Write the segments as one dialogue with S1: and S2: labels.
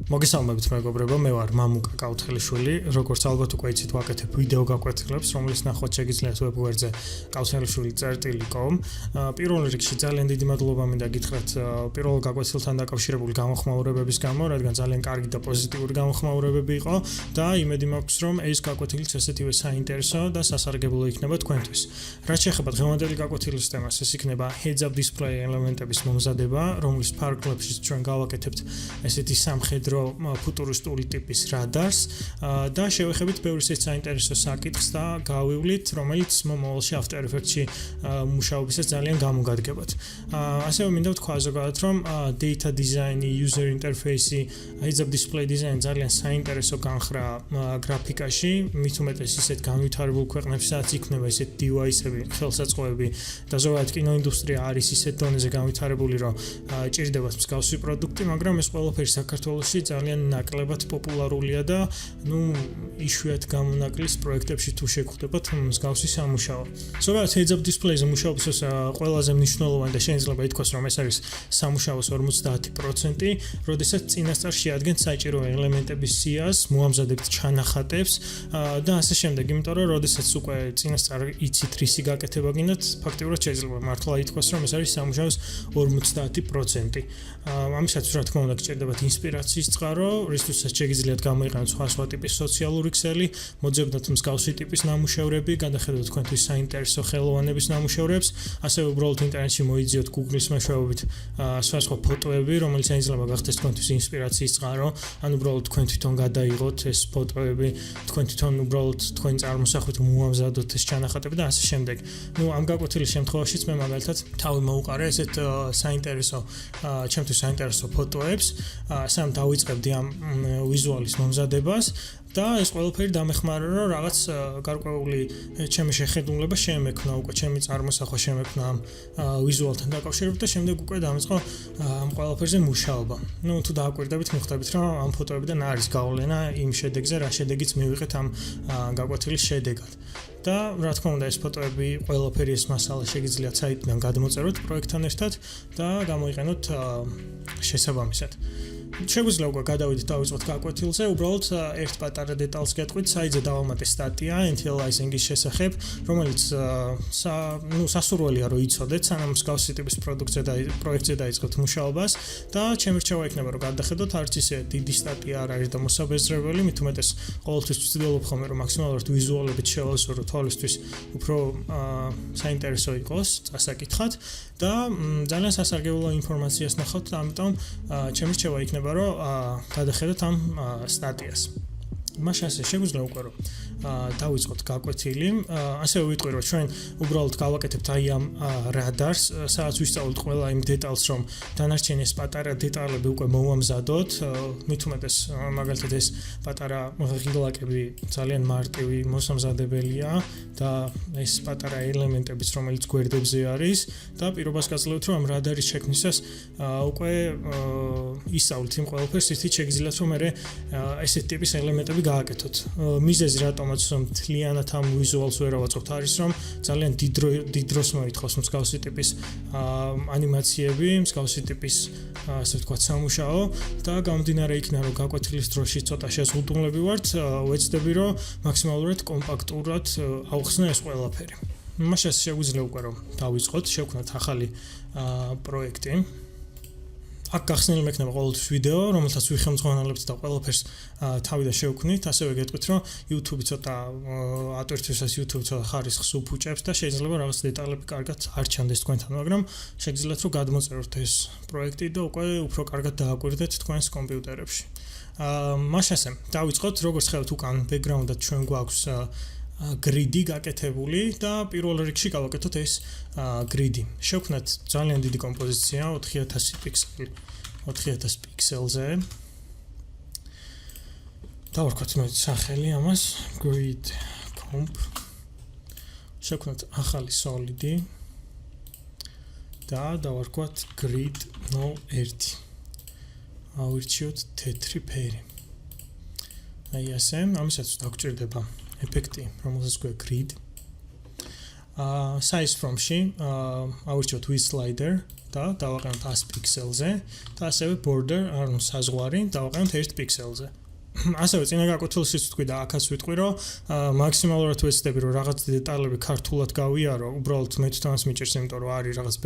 S1: მოგესალმებით მეგობრებო, მე ვარ მამუკა კაუთხელიშვილი, როგორც ალბათ უკვე იცით, ვაკეთებ ვიდეო გაკვეთილებს, რომლის ნახვა შეგიძლიათ ვებგვერდზე kauthelishvili.com. პირველ რიგში ძალიან დიდი მადლობა მინდა გითხრათ პირველ გაკვეთილთან დაკავშირებული გამოხმაურებების გამო, რადგან ძალიან კარგი და პოზიტიური გამოხმაურებები იყო და იმედი მაქვს, რომ ეს გაკვეთილიც ესეთივე საინტერესო და სასარგებლო იქნება თქვენთვის. რაც შეეხება დღევანდელი გაკვეთილის თემას, ეს იქნება heads-up display ელემენტების მომზადება, რომლის ფარგლებშიც ჩვენ გავაკეთებთ ესეთი სამხედრო ფუტურისტული ტიპის რადარს და შევეხებით ბევრი საინტერესო საკითხს და გავივლით, რომელიც მომავალში After Effects-ში მუშაობისას ძალიან გამოგადგებათ. ასევე მინდა ვთქვა ზოგადად, რომ data design, user interface, heads-up display design ძალიან საინტერესო განხრა გრაფიკაში, მით უმეტეს ისეთ განვითარებულ ქვეყნებსაც იქნება ესეთ device-ები, ხელსაწყოები და ზოგადად კინოინდუსტრია არის ისეთ დონეზე განვითარებული, რომ ჭირდებათ მსგავსი პროდუქტი, მაგრამ ეს ყველაფერი საქართველოში ძალიან ნაკლებად პოპულარულია და იშვიათ გამონაკლის პროექტებში თუ შეგხვდებათ მსგავსი სამუშაო. ზოგადად heads-up display-ზე მუშაობისას ყველაზე მნიშვნელოვანი და შეიძლება ითქვას, რომ ეს არის სამუშაოს 50%, როდესაც წინასწარ შეადგენთ საჭირო ელემენტების სიას, მოამზადებთ ჩანახატებს და ასე შემდეგ, იმიტომ რომ როდესაც უკვე წინასწარ იცით რისი გაკეთება გინდათ, ფაქტიურად შეიძლება მართლა ითქვას, რომ ეს არის სამუშაოს 50%. ამისაც რა თქმა უნდა გჭირდებათ ინსპირაციის წყარო, რისთვისაც შეგიძლიათ გამოიყენოთ სხვა ტიპის სოციალური ქსელი, მოძებნოთ მსგავსი ტიპის ნამუშევრები, გადახედოთ თქვენთვის საინტერესო ხელოვანების ნამუშევრებს, ასევე უბრალოდ ინტერნეტში მოიძიოთ Google-ის მეშვეობით სხვა ფოტოები, რომელიც შეიძლება გახდეს თქვენთვის ინსპირაციის წყარო, ან უბრალოდ თქვენ თვითონ გადაიღოთ ეს ფოტოები, თქვენ თვითონ უბრალოდ თქვენი წარმოსახვით მოამზადოთ ეს ჩანახატები და ასე შემდეგ. ამ გაკვეთილის შემთხვევაშიც მე მაგალითად თავი მოვუყარე ესეთ საინტერესო, ჩემთვის საინტერესო ფოტოებს, სამ დავიწყებდი ამ ვიზუალის მომზადებას და ეს ყველაფერი დამეხმარა, რომ რაღაც გარკვეული ჩემი შეხედულება შემექმნა, უკვე ჩემი წარმოსახვა შემექმნა ამ ვიზუალთან დაკავშირებით და შემდეგ უკვე დამიწყო ამ ყველაფერზე მუშაობა. თუ დააკვირდებით, მიხვდებით, რომ ამ ფოტოებიდან არის გავლენა იმ შედეგზე, რა შედეგიც მივიღეთ ამ გაკვეთილის შედეგად. და რა თქმა უნდა, ეს ფოტოები ყველაფერი ეს მასალა შეგიძლიათ საიტიდან გადმოწეროთ პროექტთან ერთად და გამოიყენოთ შესაბამისად. შეგვიძლია უკვე გადავიდეთ დავიწყოთ გაკვეთილზე, უბრალოდ ერთ პატარა დეტალს გეტყვით, საიტზე დავამატე სტატია anti-aliasing-ის შესახებ, რომელიც სასურველია რომ იცოდეთ, სანამ მსგავსი ტიპის პროექტზე დაიწყოთ მუშაობას და ჩემი რჩევა იქნება რომ გადახედოთ, არც ისე დიდი სტატია არ არის და მოსაბეზრებელი, მით უმეტეს ყოველთვის ვცდილობ ხოლმე რომ მაქსიმალურად ვიზუალებით შევასრულო თვალისთვის უფრო საინტერესო იყოს წასაკითხად და ძალიან სასარგებლო ინფორმაციას ნახავთ, ამიტომ ჩემი რჩევა იქნება რომ გადახედოთ ამ სტატიას. მაშინ ასე შეგვიძლია უკვე რომ დავიწყოთ გაკვეთილი. ასევე ვიტყვი რომ ჩვენ უბრალოდ გავაკეთებთ აი ამ რადარს, სადაც ვისწავლოთ ყველა იმ დეტალს, რომ დანარჩენი ეს პატარა დეტალები უკვე მოვამზადოთ. მით უმეტეს მაგალითად ეს პატარა ღილაკები ძალიან მარტივი მოსამზადებელია და ეს პატარა ელემენტებიც, რომელიც გვერდებზე არის და პირობას გაძლევთ, რომ ამ რადარის შექმნისას უკვე ისწავლით იმ ყველაფერს, ისიც შეგიძლიათ რომ მე ესეთ ტიპის ელემენტები გააკეთოთ. მიზეზი რატომაც მთლიანად ამ ვიზუალს ვერ ავაწყობთ არის, რომ ძალიან დიდ დროს მოითხოვს მსგავსი ტიპის ანიმაციები, მსგავსი ტიპის ასე ვთქვათ სამუშაო და გამომდინარე იქიდან, რომ გაკვეთილის დროში ცოტა შეზღუდულები ვართ, ვეცდები, რომ მაქსიმალურად კომპაქტურად ავხსნე ეს ყველაფერი. მაშინ შეგვიძლია უკვე რომ დავიწყოთ, შევქმნათ ახალი პროექტი. აქ გახსნილი მექნება ყოველთვის ვიდეო, რომელსაც ვიხელმძღვანელებთ და ყველაფერს თავიდან შევქმნით, ასევე გეტყვით, რომ YouTube ცოტა ატვირთვისას YouTube ცოტა ხარისხს უფუჭებს და შეიძლება რაღაც დეტალები კარგად არ ჩანდეს თქვენთან, მაგრამ შეგიძლიათ რომ გადმოწეროთ ეს პროექტი და უკვე უფრო კარგად დააკვირდეთ თქვენს კომპიუტერებში. მაშინ ასე, დავიწყოთ, როგორც ხედავთ უკან ბექგრაუნდად ჩვენ გვაქვს გრიდი გაკეთებული და პირველ რიგში გავაკეთოთ ეს გრიდი. შევქმნათ ძალიან დიდი კომპოზიცია 4000 პიქსელზე. დავარქვათ მე სახელი ამას grid comp. შევქმნათ ახალი solid-ი და დავარქვათ grid 01. ავირჩიოთ თეთრი ფერი. აი ასე, ამისაც დაგჭირდება ეფექტი, რომელსაც გვაქვს grid. Size from-ში ავირჩიოთ with slider და და დავაყენოთ 100 პიქსელზე და ასევე border, ანუ საზღვარი დავაყენოთ 1 პიქსელზე. ასევე წინა გაკვეთილშიც ვთქვი და აქაც ვიტყვი, რომ მაქსიმალურად ვეცდები, რომ რაღაც დეტალები ქართულად გავიარო, უბრალოდ მე თვითონაც მიჭირს, იმიტომ რომ არის რაღაც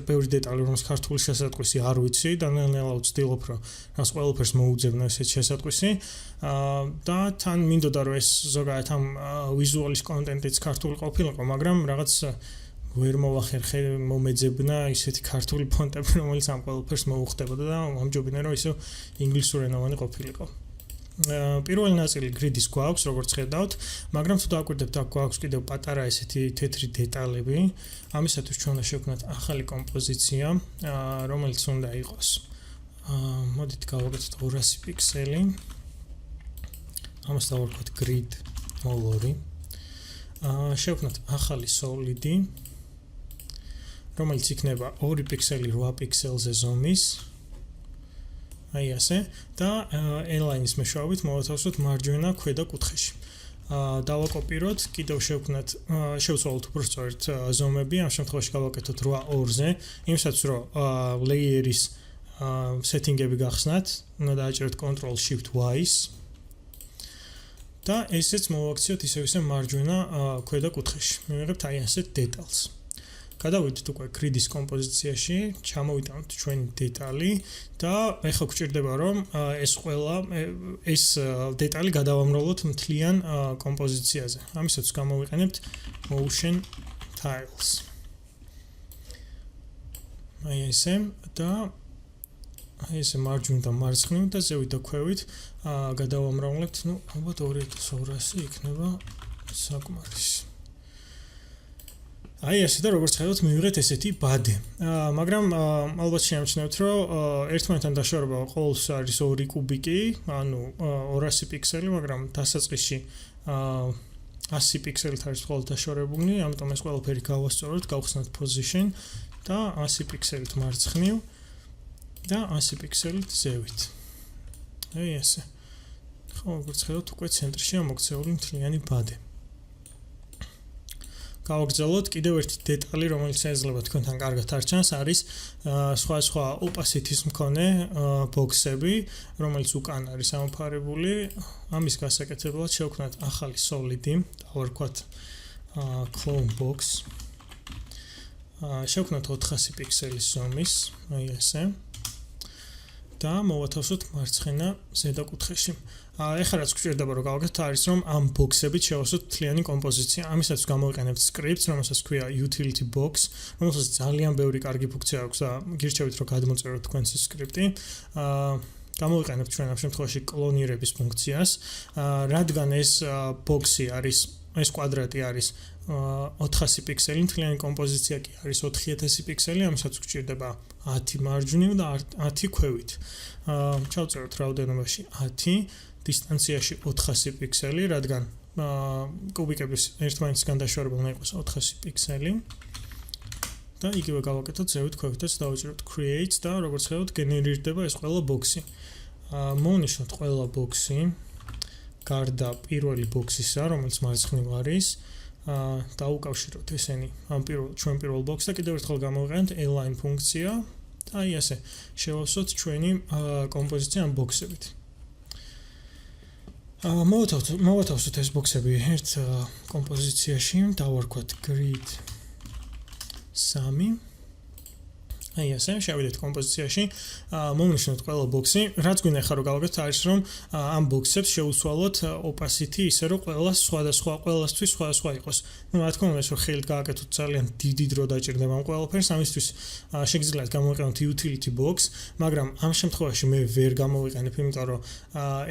S1: ბევრი დეტალი, რომელიც ქართული შესატყვისი არ ვიცი და ნელ-ნელა ვცდილობ, რომ რას ყველაფერს მოუძებნო ესეთ შესატყვისი. და თან მინდოდა, რომ ეს ზოგადად ამ ვიზუალის კონტენტიც ქართული ყოფილიყო, მაგრამ რაღაც ვერ მოვახერხე მომეძებნა ისეთი ქართული ფონტები, რომელიც ამ ყველაფერს მოუხდებოდა და ამჯობინე რომ ისე ინგლისურენოვანი ყოფილიყო. პირველი ნაწილი გრიდის გვაქვს, როგორც ხედავთ, მაგრამ თუ დააკვირდებთ, აქ გვაქვს კიდევ პატარა ესეთი თეთრი დეტალები. ამისათვის ჩვენ უნდა შევქმნათ ახალი კომპოზიცია, რომელიც უნდა იყოს. მოდით გავაკეთოთ 200 პიქსელი. ამას დავარქვათ grid 2. შევქმნათ ახალი solid-ი, რომელიც იქნება 2 პიქსელი 8 პიქსელზე ზომის. აი ასე და align-ის მეშვეობით მოვათავსოთ მარჯვენა ქვედა კუთხეში. დავაკოპიროთ, კიდევ შევცვალოთ უფრო სწორედ ზომები, ამ შემთხვევაში გავაკეთოთ 8:2-ზე, იმისათვის რომ layer-ის setting-ები გახსნათ, უნდა დააჭეროთ Ctrl-Shift-Y-ს. და ესეც მოვაქციოთ ისე მარჯვენა ქვედა კუთხეში. მივიღებთ აი ასეთ დეტალს. გადავიდეთ უკვე grid-ის კომპოზიციაში, ჩამოვიტანოთ ჩვენი დეტალი და ეხლა გვჭირდება რომ ეს დეტალი გადავამრავლოთ მთლიან კომპოზიციაზე. ამისათვის გამოვიყენებთ motion tiles. აი ესე და აი ესე მარჯვნივ და მარცხნივ და ზევით და ქვევით გადავამრავლებთ, ალბათ 2200 იქნება საკმარისი. აი ესე და როგორც ხედავთ, მივიღეთ ესეთი ბადე. მაგრამ ალბათ შეამჩნევთ, რომ ერთმანეთთან დაშორება ყოველთვის არის 2 კუბიკი, ანუ 200 პიქსელი, მაგრამ დასაწყისში 100 პიქსელით არის მხოლოდ დაშორებული, ამიტომ ეს ყველაფერი გავასწოროთ, გავხსნათ position და 100 პიქსელით მარცხნივ და 100 პიქსელით ზევით. აი ესე. ხო, როგორც ხედავთ, უკვე ცენტრშია მოქცეული მთლიანი ბადე. გავაგრძელოთ კიდევ ერთი დეტალი, რომელიც შეიძლება თქვენთან კარგად არ ჩანს, არის სხვა opacity-ის მქონე ბოქსები, რომელიც უკან არის ამოფარებული. ამის გასაკეთებლად შევქმნათ ახალი solid-ი, დავარქვათ clone box. შევქმნათ 400 პიქსელის ზომის, აი ესე. და მოვათავსოთ მარცხენა ზედა კუთხეში. ეხლა რაც გვჭირდება რომ გავაკეთოთ არის რომ ამ ბოქსებით შევასოთ მთლიანი კომპოზიცია. ამისაც გამოვიყენებთ scripts, რომელსაც ქვია utility box, რომელსაც ძალიან ბევრი კარგი ფუნქცია აქვს და გირჩევით რომ გადმოწეროთ თქვენს script-ი. გამოვიყენებთ ჩვენ ამ შემთხვევაში კლონირების ფუნქციას, რადგან ეს ბოქსი არის, ეს კვადრატი არის 400 პიქსელი, მთლიანი კომპოზიცია კი არის 4000 პიქსელი, ამისაც გვჭირდება 10 მარჯვნივ და 10 ქვევით. ჩავწეროთ რაოდენობაში 10, დისტანციაში 400 პიქსელი, რადგან კუბიკების ერთმანეთისგან დაშორება უნდა იყოს 400 პიქსელი. და იგივე გავაკეთოთ ზევით ქვევითაც დავაჭეროთ create და როგორც ხედავთ გენერირდება ეს ყველა ბოქსი. მოვნიშნოთ ყველა ბოქსი გარდა პირველი ბოქსისა, რომელიც მარცხნივ არის. დაუკავშიროთ ესენი ამ ჩვენ პირველ ბოქსს და კიდევ ერთხელ გამოვიყენოთ align ფუნქცია და აი ასე შევავსოთ ჩვენი კომპოზიცია ამ ბოქსებით. მოვათავსოთ ეს ბოქსები ერთ კომპოზიციაში, დავარქვათ grid 3. აი ასე შევიდეთ კომპოზიციაში, მოვნიშნოთ ყველა ბოქსი. რაც გვინდა ახლა რომ გავაკეთოთ არის რომ ამ ბოქსებს შევუსვალოთ opacity ისე რომ ყველასთვის სხვადასხვა იყოს. რა თქმა უნდა, რომ ხელით გააკეთოთ ძალიან დიდი დრო დაჭირდება ამ ყველაფერს, ამისთვის შეგიძლიათ გამოვიყენოთ utility box, მაგრამ ამ შემთხვევაში მე ვერ გამოვიყენებ, იმიტომ რომ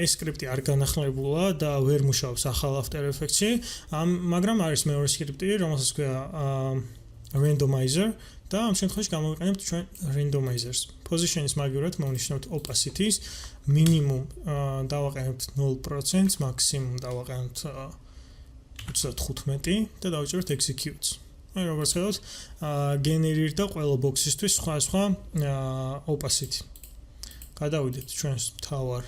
S1: ეს სკრიპტი არ განახლებულა და ვერ მუშაობს ახალ After Effects-ში, მაგრამ არის მეორე სკრიპტი, რომელსაც ქვია randomizer და ამ შემთხვევაში გამოვიყენებთ ჩვენ randomizers. Position-ის მაგივრად მოვნიშნოთ opacity-ს, minimum დავაყენებთ 0%, maximum დავაყენებთ 35 და დავჭეროთ execute-ს. აი როგორც ხედავთ, გენერირდა ყველა ბოქსისთვის სხვა opacity. გადავიდეთ ჩვენს მთავარ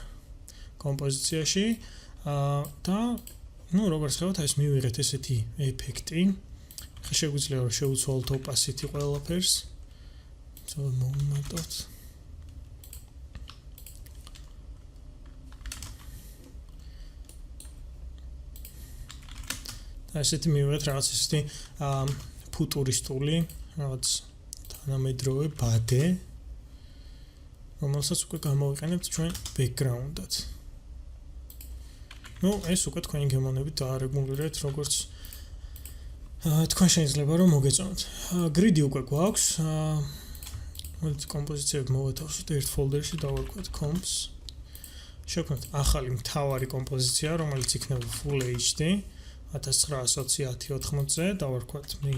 S1: კომპოზიციაში და როგორც ხედავთ, ეს მივიღეთ ესეთი ეფექტი. შეგვიძლია რომ შევუცვალოთ opacity ყველაფერს მოვუმატოთ. ასეთი მივიღეთ რაღაც ისეთი ფუტურისტული რაღაც თანამედროვე ბადე, რომელსაც უკვე გამოვიყენებთ ჩვენ ბექგრაუნდად. ეს უკვე თქვენი გემოვნებით დაარეგულირეთ, როგორც თქვენ შეიძლება რომ მოგეწონოთ. გრიდი უკვე გვაქვს. მოდით კომპოზიციები მოვათავსოთ ერთ ფოლდერში, დავარქვათ comps. შევქმნათ ახალი მთავარი კომპოზიცია, რომელიც იქნება full HD 1920x1080-ზე, დავარქვათ me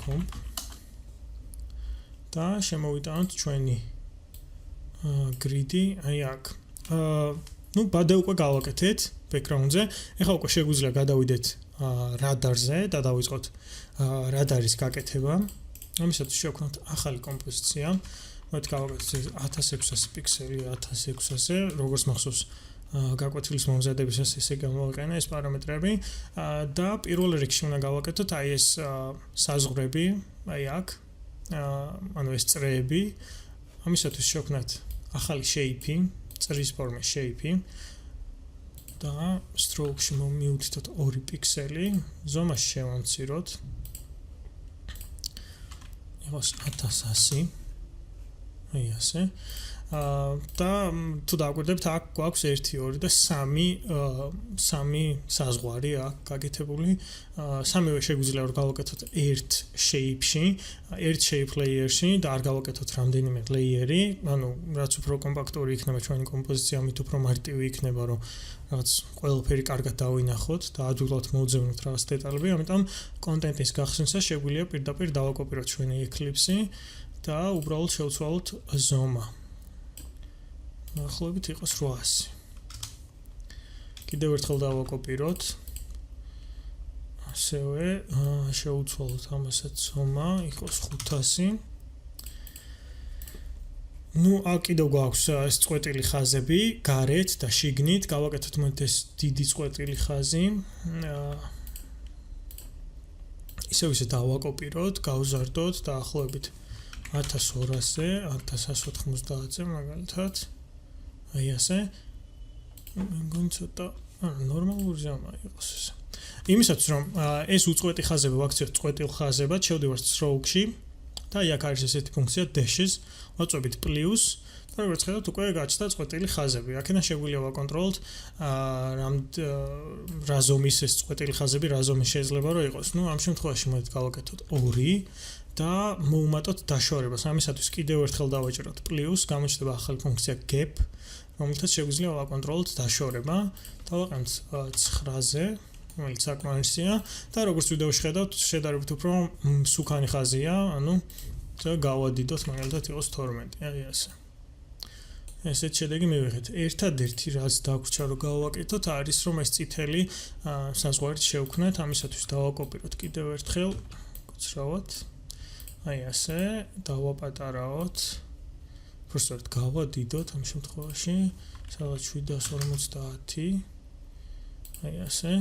S1: comp. და შემოვიტანოთ ჩვენი გრიდი, აი აქ. ბადე უკვე გავაკეთეთ ბექგრაუნდზე. ეხლა უკვე შეგვიძლია გადავიდეთ რადარზე და დავიწყოთ რადარის გაკეთება. ამისათვის შევქმნათ ახალი კომპოზიცია. მოდით გავაკეთოთ 1600 პიქსელი 1600-ზე, როგორც მახსოვს გაკვეთილის მომზადებისას ესე გამოვიყენა ეს პარამეტრები და პირველ რიგში უნდა გავაკეთოთ აი ეს საზღვრები, აი აქ, ანუ ეს წრეები. ამისათვის შევქმნათ ახალი shape-ი, წრის ფორმის shape-ი და stroke-ში მივუთითოთ 2 პიქსელი, ზომაში შევამციროთ. იყოს 1100. აი ასე. და თუ დაგვირდებთ, აქ გვაქვს 1, 2 და 3 საზღვარი აქ გაკეთებული. სამივე შეგვიძლია რომ გავაკეთოთ ერთ shape-ში, ერთ shape layer-ში და არ გავაკეთოთ რამდენიმე layer-ი, ანუ რაც უფრო კომპაქტური იქნება ჩვენი კომპოზიცია, მით უფრო მარტივი იქნება, რომ რაღაც ყველაფერი კარგად დავინახოთ და ადვილად მოვძებნოთ რაღაც დეტალები. ამიტომ კონტენტის გახსნისას შეგვიძლია პირდაპირ დავაკოპიროთ ჩვენი Eclipse-ი და უბრალოდ შევცვალოთ ზომა. ახლებთ იყოს 800. კიდევ ერთხელ დავაკოპიროთ. ასევე შევუცვალოთ ამასაც ზომა, იყოს 500. აქ კიდევ გვაქვს ეს წყვეტილი ხაზები, გარეთ და შიგნით. გავაკეთოთ მოდით ეს დიდი წყვეტილი ხაზი. ისე დავაკოპიროთ, გავზარდოთ და ახლობით 1200-ზე, 1190-ზე მაგალითად. აი ასე. მეგონი ცოტა ნორმალური ზომა იყოს ეს. იმისათვის რომ ეს უწყვეტი ხაზები ვაქციოთ წყვეტილ ხაზებად, შევდივართ stroke-ში და აქ არის ესეთი ფუნქცია dashes, ვაწვევით plus და როგორც ხედავთ უკვე გაჩნდა წყვეტილი ხაზები. აქედან შეგვიძლია ვაკონტროლოთ რა ზომის ეს წყვეტილი ხაზები, რა ზომის შეიძლება რომ იყოს. ამ შემთხვევაში მოდით გავაკეთოთ 2 და მოვუმატოთ დაშორებას. ამისათვის კიდევ ერთხელ დავაჭეროთ plus, გამოჩნდება ახალი ფუნქცია gap, რომელთაც შეგვიძლია ვაკონტროლოთ დაშორება. დავაყენოთ 9-ზე, რომელიც საკმარისია და როგორც ვიდეოში ხედავთ, შედარებით უფრო მსუქანი ხაზია, ანუ გავადიდოთ, მაგალითად იყოს 12. აი ასე. ესეთ შედეგი მივიღეთ. ერთადერთი რაც დაგვრჩა რომ გავაკეთოთ არის რომ ეს წითელი საზღვარი შევქმნათ. ამისათვის დავაკოპიროთ კიდევ ერთხელ, გოცრავად. აი ასე, დავაპატარაოთ. უბრალოდ გავადიდოთ ამ შემთხვევაში, სადაც 750. აი ასე.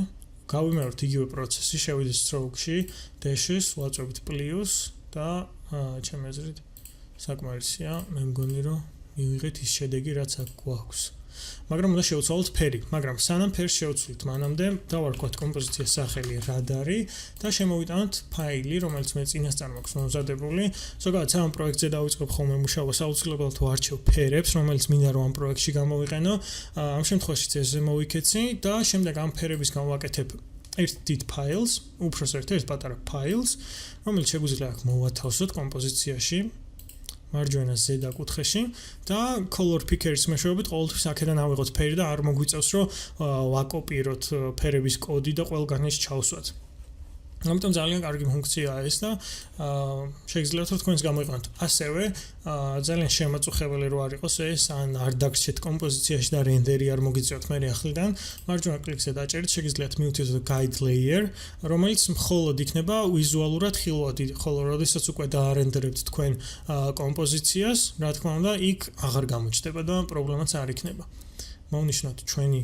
S1: გავიმეორებთ იგივე პროცესი, შევიდეთ stroke-ში, dashes, ვაწვევით plus და ჩემი აზრით საკმარისია. მე მგონი რომ მივიღეთ ის შედეგი რაც აქ გვაქვს. მაგრამ უნდა შევცვალოთ ფერი, მაგრამ სანამ ფერს შევცვლით, მანამდე დავარქვათ კომპოზიციას სახელი რადარი და შემოვიტანოთ ფაილი, რომელიც მე წინასწარ მაქვს მომზადებული. ზოგადად ამ პროექტზე დავიწყებ ხოლმე მუშაობას აუცილებლად ვარჩევ ფერებს, რომელიც მინდა რომ ამ პროექტში გამოვიყენო. ამ შემთხვევაში წესზე მოვიქეცი და შემდეგ ამ ფერების გამოვაკეთებ ერთ დიდ ფაილს, უბრალოდ ერთ პატარა ფაილს, რომელიც შეგვიძლია აქ მოვათავსოთ კომპოზიციაში. მარჯვენა ზედა კუთხეში და color picker-ის მეშვეობით ყოველთვის აქედან ავიღოთ ფერი და არ მოგვიწევს რომ ვაკოპიროთ ფერების კოდი და ყველგან ის ჩავსვათ. ამიტომ ძალიან კარგი ფუნქციაა ეს და შეგიძლიათ რომ თქვენს გამოიყენოთ. ასევე ძალიან შემაწუხებელი რო არ იყოს ეს, ან არ დაგრჩეთ კომპოზიციაში და რენდერი არ მოგიწევთ მე ახლიდან, მარჯვენა კლიკზე დაჭერით, შეგიძლიათ მივუთითოთ guide layer, რომელიც მხოლოდ იქნება ვიზუალურად ხილვადი, ხოლო როდესაც უკვე დაარენდერებთ თქვენ კომპოზიციას, რა თქმა უნდა, იქ აღარ გამოჩნდება და პრობლემაც არ იქნება. მოვნიშნოთ ჩვენი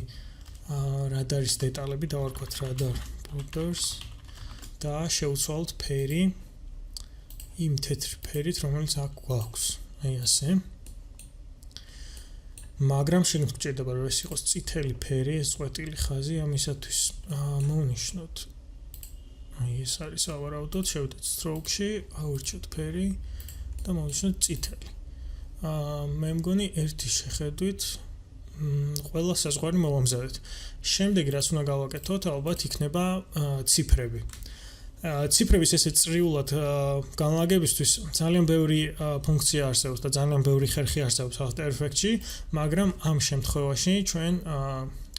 S1: რადარის დეტალები, დავარქვათ radar borders და შევცვალოთ ფერი იმ თეთრი ფერით, რომელიც აქ გვაქვს. აი ასე. მაგრამ შეგნით გჭირდება რომ ეს იყოს წითელი ფერი, ეს წვეტილი ხაზი, ამისათვის მოვნიშნოთ. აი ეს არის ავარაუდოთ, შევიდეთ stroke-ში, ავირჩიოთ ფერი და მოვნიშნოთ წითელი. მე მგონი ერთი შეხედვით ყველა საზღვარი მოვამზადეთ. შემდეგი რაც უნდა გავაკეთოთ, ალბათ იქნება ციფრები. ციფრების ესე წრიულად განლაგებისთვის ძალიან ბევრი ფუნქცია არსებობს და ძალიან ბევრი ხერხი არსებობს After Effects-ში, მაგრამ ამ შემთხვევაში ჩვენ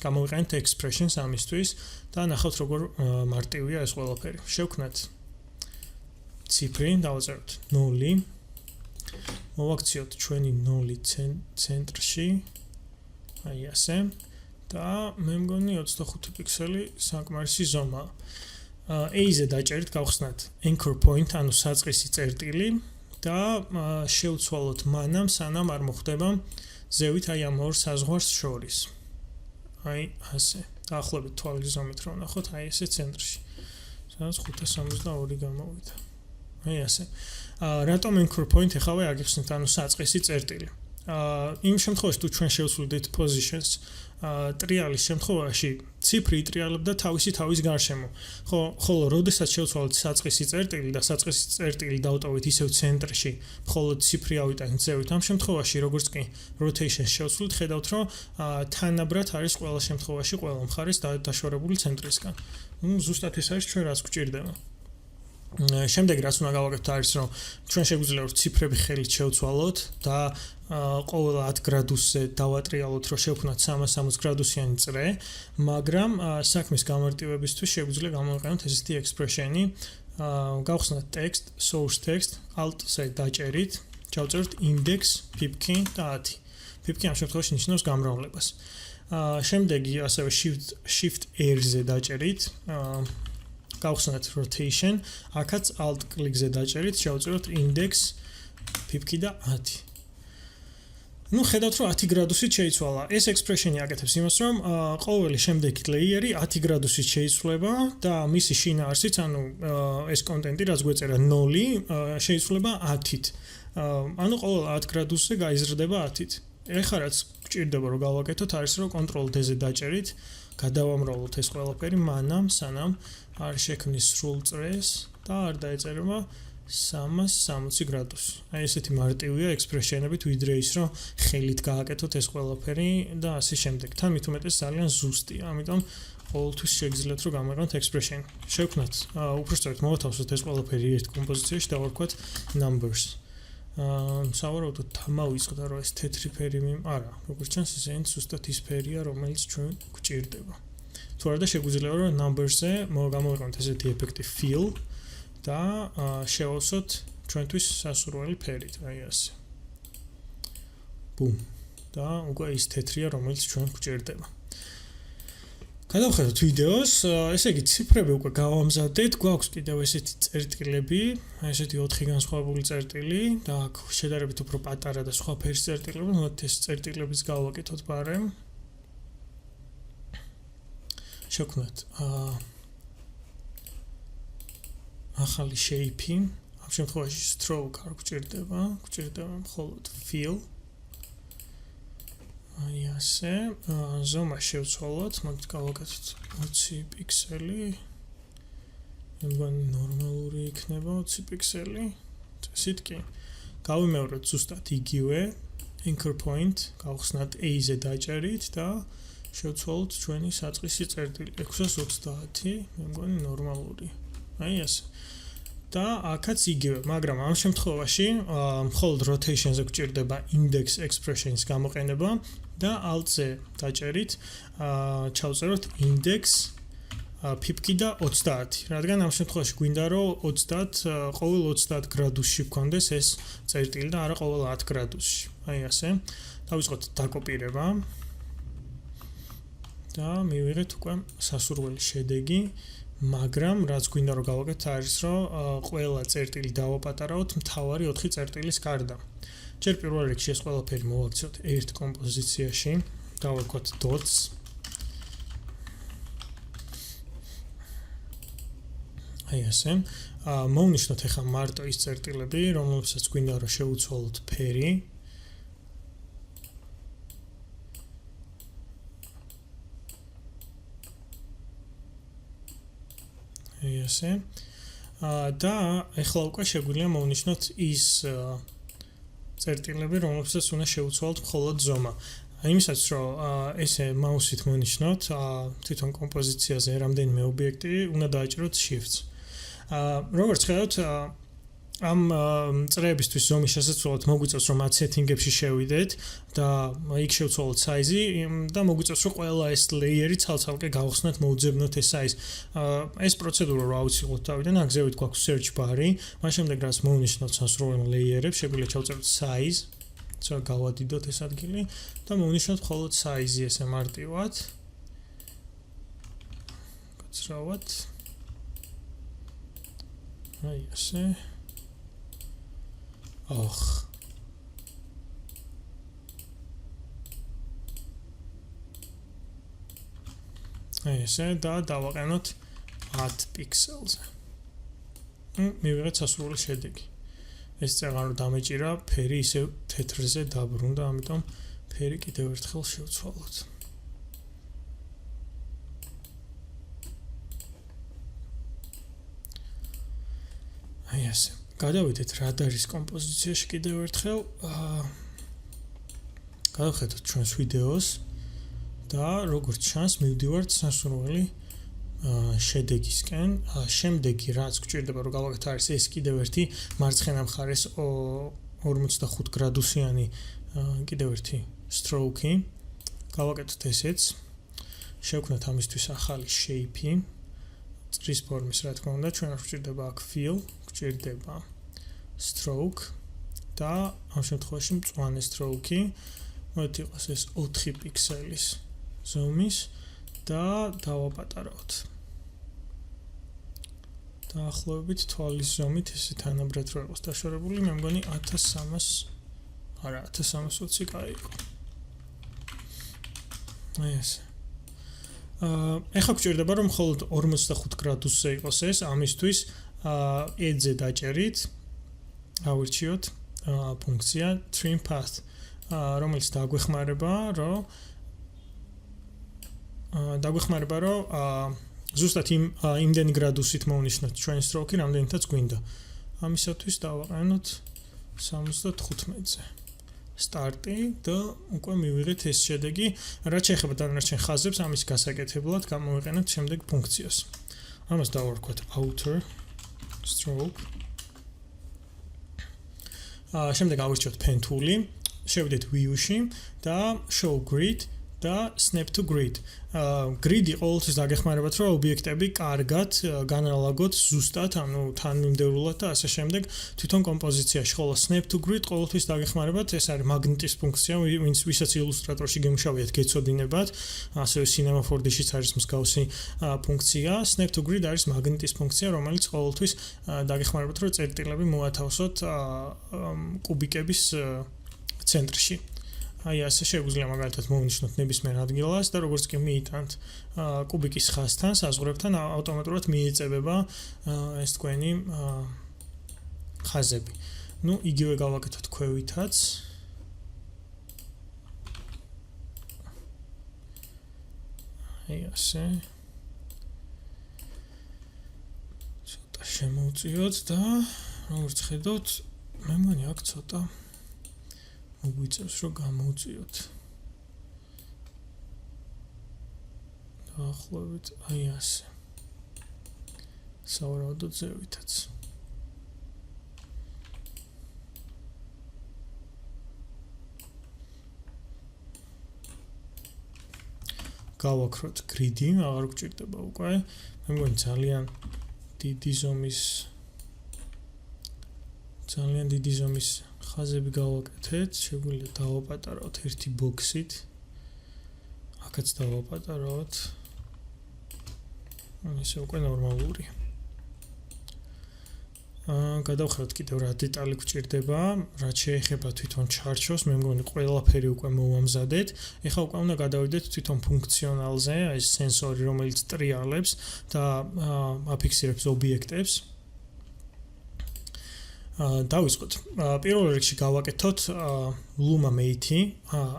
S1: გამოვიყენთ expressions ამისთვის და ნახავთ როგორ მარტივია ეს ყველაფერი. შევქმნათ ციფრი, დავაწეროთ 0. მოვაქციოთ ჩვენი 0 ცენტრში. აი ასე. და მე მგონი 25 პიქსელი საკმარისი ზომაა. A-ზე დაჭერით გავხსნათ anchor point, ანუ საწყისი წერტილი და შევცვალოთ მანამ, სანამ არ მოხდება ზევით აი ამ ორ საზღვარს შორის. აი ასე. დაახლოებით თვალის ზომით რომ ნახოთ, აი ესე ცენტრში. სადაც 572 გამოვიდა. აი ასე. რატომ anchor point ეხავე აგიხსნით, ანუ საწყისი წერტილი. იმ შემთხვევაში თუ ჩვენ შევცვლით positions ტრიალის შემთხვევაში ციფრი იტრიალებდა თავის გარშემო. ხოლო როდესაც შევცვალოთ საწყისი წერტილი და საწყისი წერტილი დავტოვით ისევ ცენტრში, მხოლოდ ციფრი ავიტანით ზევით. ამ შემთხვევაში როგორც კი rotation შევცვლით, ხედავთ რომ თანაბრად არის ყველა შემთხვევაში ყველა მხარეს დაშორებული ცენტრისგან. ზუსტად ეს არის ჩვენ რაც გვჭირდება. შემდეგი რაც უნდა გავაკეთოთ არის რომ ჩვენ შეგვიძლია ციფრები ხელით შევცვალოთ და ყოველ 10 გრადუსზე დავატრიალოთ რომ შევქმნათ 360 გრადუსიანი წრე, მაგრამ საქმის გამარტივებისთვის შეგვიძლია გამოვიყენოთ ესეთი expression-ი, გავხსნათ text, source text, alt-ზე დაჭერით, ჩავწეროთ index, pipki და 10. pipki ამ შემთხვევაში ნიშნავს გამრავლებას. შემდეგი ასევე shift R-ზე დაჭერით, გავხსნათ rotation, აქაც alt კლიკზე დაჭერით, შევწეროთ index, pipki და 10. ნუ ხედავთ რომ 10 გრადუსით შეიცვალა. ეს expression-ი აკეთებს იმას, რომ ყოველი შემდეგი layer-ი 10 გრადუსით შეიცვლება და მისი შინაარსიც, ანუ ეს კონტენტი რაც გვეწერა 0, შეიცვლება 10-ით. ანუ ყოველ 10 გრადუსზე გაიზრდება 10-ით. ეხლა რაც გვჭირდება რომ გავაკეთოთ, არის რომ Ctrl D-ზე დაჭერით, გადავამრავლოთ ეს ყველაფერი მანამ, სანამ არ შექმნის სრულ წრეს და არ დაეწერება 360 გრადუსი. აი ესეთი მარტივია expression-ებით, ვიდრე ის რომ ხელით გააკეთოთ ეს ყველაფერი და ასე შემდეგ. თან მით უმეტეს ძალიან ზუსტია, ამიტომ ყოველთვის შეგიძლიათ რომ გამოვიყენოთ expression. შევქმნათ, უпростовით მოვათავსოთ ეს ყველაფერი ერთ კომპოზიციაში და ვარქვათ numbers. სავარაუდოდ დამავიწყდა რომ ეს თეთრი ფერი არა, როგორც ჩანს ესენი ზუსტად ის ფერია, რომელიც ჩვენ გვჭირდება. თუ არა და შეგვიძლია რომ numbers-ზე გამოვიყენოთ ესეთი ეფექტი fill და შევავსოთ ჩვენთვის სასურველი ფერით, აი ასე. ბუმ. და უკვე ის თეთრია, რომელიც ჩვენ გვჭირდება. გადავხედოთ ვიდეოს, ესე იგი ციფრები უკვე გავამზადეთ, გვაქვს კიდევ ესეთი წერტილები, ესეთი 4 განსხვავებული წერტილი და აქ შედარებით უფრო პატარა და სხვა ფერის წერტილები, მოდით ეს წერტილებიც გავაკეთოთ ბარემ. შევქმნათ ახალი shape-ი, ამ შემთხვევაში stroke არ გვჭირდება მხოლოდ fill. აი ასე, ზომა შევცვალოთ, მოდით გავაკეთოთ 20 პიქსელი. მე მგონი ნორმალური იქნება 20 პიქსელი. წესით კი. გავიმეოროთ ზუსტად იგივე anchor point, გავხსნათ A-ზე დაჭერით და შევცვალოთ ჩვენი საწყისი წერტილი 630, მე მგონი ნორმალური. აი ასე. და აქაც იგივე, მაგრამ ამ შემთხვევაში მხოლოდ rotation-ზე გვჭირდება index expression-ის გამოყენება და alt-ზე დაჭერით, ჩავწეროთ index pipki და 30, რადგან ამ შემთხვევაში გვინდა რომ 30 ყოველ 30 გრადუსში გქონდეს ეს წერტილი და არა ყოველ 10 გრადუსში. აი ასე. დავიწყოთ დაკოპირება და მივიღეთ უკვე სასურველი შედეგი. მაგრამ რაც გვინდა რომ გავაკეთოთ არის რომ ყველა წერტილი დავაპატარავთ მთავარი 4 წერტილის გარდა. ჯერ პირველ რიგში ეს ყველაფერი მოვაქციოთ ერთ კომპოზიციაში, დავაკვეთ dots. აი ასე. მოვნიშნოთ ახლა მარტო ის წერტილები, რომლებსაც გვინდა რომ შევუცვალოთ ფერი. აი ასე. და ახლა უკვე შეგვიძლია მოვნიშნოთ ის წერტილები, რომლებსაც უნდა შევუცვალოთ მხოლოდ ზომა. იმისაც რომ ესე მაუსით მოვნიშნოთ თვითონ კომპოზიციაზე რამდენიმე ობიექტი, უნდა დააჭიროთ shift-ს. როგორც ხედავთ, ამ წრეებისთვის ზომის შესაძლებლად მოგვიწევს რომ მათ setting-ებში შევიდეთ და იქ შევცვალოთ size-ი და მოგვიწევს რომ ყველა ეს layer-ი ცალ-ცალკე გავხსნათ, მოუძებნოთ ეს size. ეს პროცედურა რა ავიცილოთ თავიდან, აგზევით გვაქვს search bar-ი, მას შემდეგ რაც მოვნიშნოთ სასურველ layer-ებს, შეგვიძლია ჩავწეროთ size, გავადიდოთ ეს ადგილი და მოვნიშნოთ მხოლოდ size-ი ესე მარტივად. გაცრავად. აი ასე. აი ესე და დავაყენოთ 10 პიქსელზე. მივიღეთ სასურველი შედეგი. ეს წეღან რომ დამეჭირა, ფერი ისევ თეთრზე დაბრუნდა, ამიტომ ფერი კიდევ ერთხელ შევცვალოთ. აი ასე. გადავიდეთ რადარის კომპოზიციაში კიდევ ერთხელ. გადავხედოთ ჩვენს ვიდეოს და როგორც ჩანს, მივდივართ სასურველი შედეგისკენ. შემდეგი რაც გვჭირდება რომ გავაკეთოთ არის ეს კიდევ ერთი მარცხენა მხარეს 45 გრადუსიანი კიდევ ერთი stroke-ი. გავაკეთოთ ესეც. შევქმნათ ამისთვის ახალი shape-ი. წრის ფორმის რა თქმა უნდა, ჩვენ გვჭირდება აქ fill, გვჭირდება stroke და ამ შემთხვევაში მწვანე stroke-ი. მოდით იყოს ეს 4 პიქსელის ზომის და დავაპატარავთ. დაახლოებით თვალის ზომით ესე თანაბრად რო იყოს დაშორებული, მე მგონი 1320 კაი იყო. აი ესე. ეხლა გვჭირდება რომ მხოლოდ 45 გრადუსზე იყოს ეს, ამისთვის edge-ზე დაჭერით, ავირჩიოთ ფუნქცია trim path, რომელიც დაგვეხმარება რომ ზუსტად იმდენი გრადუსით მოვნიშნოთ ჩვენ stroke-ი, რამდენითაც გვინდა. ამისათვის დავაყენოთ 75-ზე. სტარტი და უკვე მივიღეთ ეს შედეგი. რაც შეეხება დანარჩენ ხაზებს, ამის გასაკეთებლად გამოვიყენებთ შემდეგ ფუნქციას. ამას დავარქვათ outer stroke. შემდეგ ავირჩიოთ pen tool-ი, შევიდეთ view-ში და show grid და snap to grid. Grid-ი ყოველთვის დაგეხმარებათ, რომ ობიექტები კარგად განალაგოთ ზუსტად, ანუ თანმიმდევრულად და ასე შემდეგ თვითონ კომპოზიციაში. ხოლო snap to grid ყოველთვის დაგეხმარებათ, ეს არის მაგნიტის ფუნქცია, ვისაც ილუსტრატორში გემშავიათ, გეცოდინებათ. ასევე cinema 4D-შიც არის მსგავსი ფუნქცია. Snap to grid არის მაგნიტის ფუნქცია, რომელიც ყოველთვის დაგეხმარებათ, რომ წერტილები მოათავსოთ კუბიკების ცენტრში. აი ასე შეგვიძლია მაგალითად მოვნიშნოთ ნებისმიერ ადგილას და როგორც კი მიიტანთ კუბიკის ხაზთან, საზღვრებთან ავტომატურად მიეწებება ეს თქვენი ხაზები. ნუ იგივე გავაკეთოთ ქვევითაც. აი ასე. ცოტა შემოვწიოთ და როგორც ხედავთ, მე მგონი აქ ცოტა მოგვიწევს რომ გამოვწიოთ. დაახლოებით აი ასე. სავარაუდოდ ზევითაც. გავაქროთ grid-ი, აღარ გვჭირდება უკვე. მე მგონი ძალიან დიდი ზომის ხაზები გავაკეთეთ, შეგვიძლია დავაპატარავთ ერთი ბოქსით. აქაც დავაპატარავთ. ესე უკვე ნორმალურია. გადავხელოთ კიდევ რა დეტალი გვჭირდება, რაც შეეხება თვითონ ჩარჩოს, მე მგონი ყველაფერი უკვე მოვამზადეთ. ეხლა უკვე უნდა გადავიდეთ თვითონ ფუნქციონალზე, ეს სენსორი, რომელიც ტრიალებს და აფიქსირებს ობიექტებს. დავიწყოთ. პირველ რიგში გავაკეთოთ ლუმა მეითი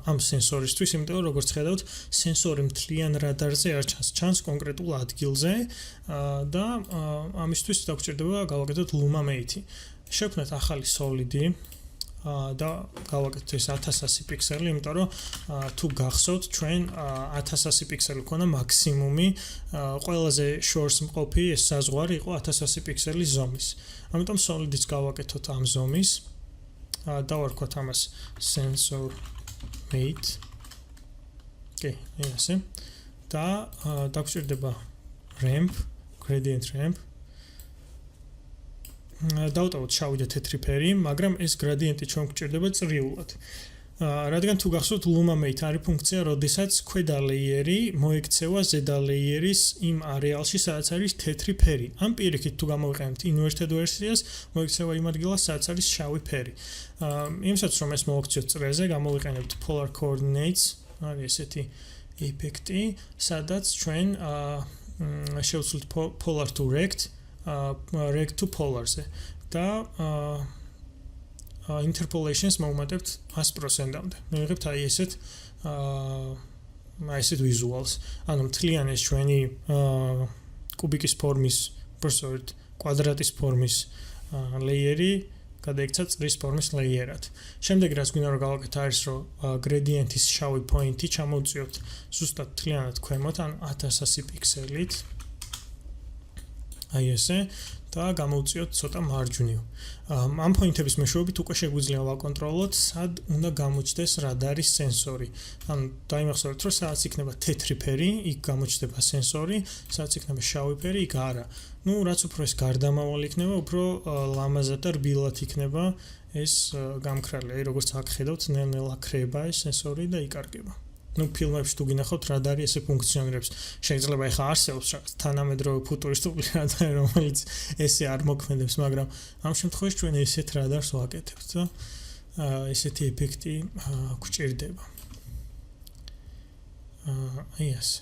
S1: ამ სენსორისთვის, იმიტომ რომ როგორც ხედავთ, სენსორი მთლიან რადარზე არ ჩანს კონკრეტულ ადგილზე და ამისთვის დაგვჭირდება გავაკეთოთ ლუმა მეითი. შევქმნათ ახალი solid-ი და გავაკეთოთ ეს 1100 პიქსელი, იმიტომ რომ თუ გახსოვთ, ჩვენ 1100 პიქსელი ქონა მაქსიმუმი, ყველაზე შორს მყოფი ეს საზღვარი იყო 1100 პიქსელი ზომის. ამიტომ solid-იც გავაკეთოთ ამ ზომის. დავარქვათ ამას sensor mate. ესე. და დაგვჭირდება ramp, gradient ramp. დავტოვოთ შავი და თეთრი ფერი, მაგრამ ეს gradient-ი ჩვენ გვჭირდება წრიულად. რადგან თუ გახსოვთ, luma mate არის ფუნქცია, როდესაც ქვედა ლეიერი მოექცევა ზედა ლეიერის იმ არეალში, სადაც არის თეთრი ფერი. ამ პირიქით თუ გამოვიყენებთ inverted ვერსიას, მოექცევა იმ ადგილას, სადაც არის შავი ფერი. იმისათვის რომ ეს მოაქციოთ წრეზე, გამოვიყენებთ polar coordinates, არის ესეთი ეფექტი, სადაც ჩვენ შევცვლით polar to rect, rect to polar-ზე და interpolations მოვუმატებთ 100%-მდე. მივიღებთ აი ესეთ visuals. ანუ მთლიან ეს ჩვენი კუბიკის ფორმის, კვადრატის ფორმის ლეიერი გადაიქცა წრის ფორმის ლეიერად. შემდეგ რაც გვინდა რომ გავაკეთოთ არის რომ gradient-ის შავი პოინტი ჩამოვწიოთ ზუსტად მთლიანად ქვემოთ, ან 1100 პიქსელით. აი ესე და გამოვწიოთ ცოტა მარჯვნივ. ამ პოინტების მეშვეობით უკვე შეგვიძლია ვაკონტროლოთ, სად უნდა გამოჩნდეს რადარის სენსორი. ანუ დაიმახსოვრეთ, რომ სადაც იქნება თეთრი ფერი, იქ გამოჩნდება სენსორი, სადაც იქნება შავი ფერი, იქ არა. ნუ რაც უფრო ეს გარდამავალი იქნება, უფრო ლამაზად და რბილად იქნება ეს გამქრალი. აი როგორც აქ ხედავთ, ნელ-ნელა ქრება ეს სენსორი და იკარგება. ნუ ფილმებში თუ გინახავთ რადარი ესე ფუნქციონირებს. შეიძლება ეხა არსებობს რაღაც თანამედროვე ფუტურისტული რადარი, რომელიც ესე არ მოქმედებს, მაგრამ ამ შემთხვევაში ჩვენ ესეთ რადარს ვაკეთებთ და ესეთი ეფექტი გვჭირდება. აი ასე.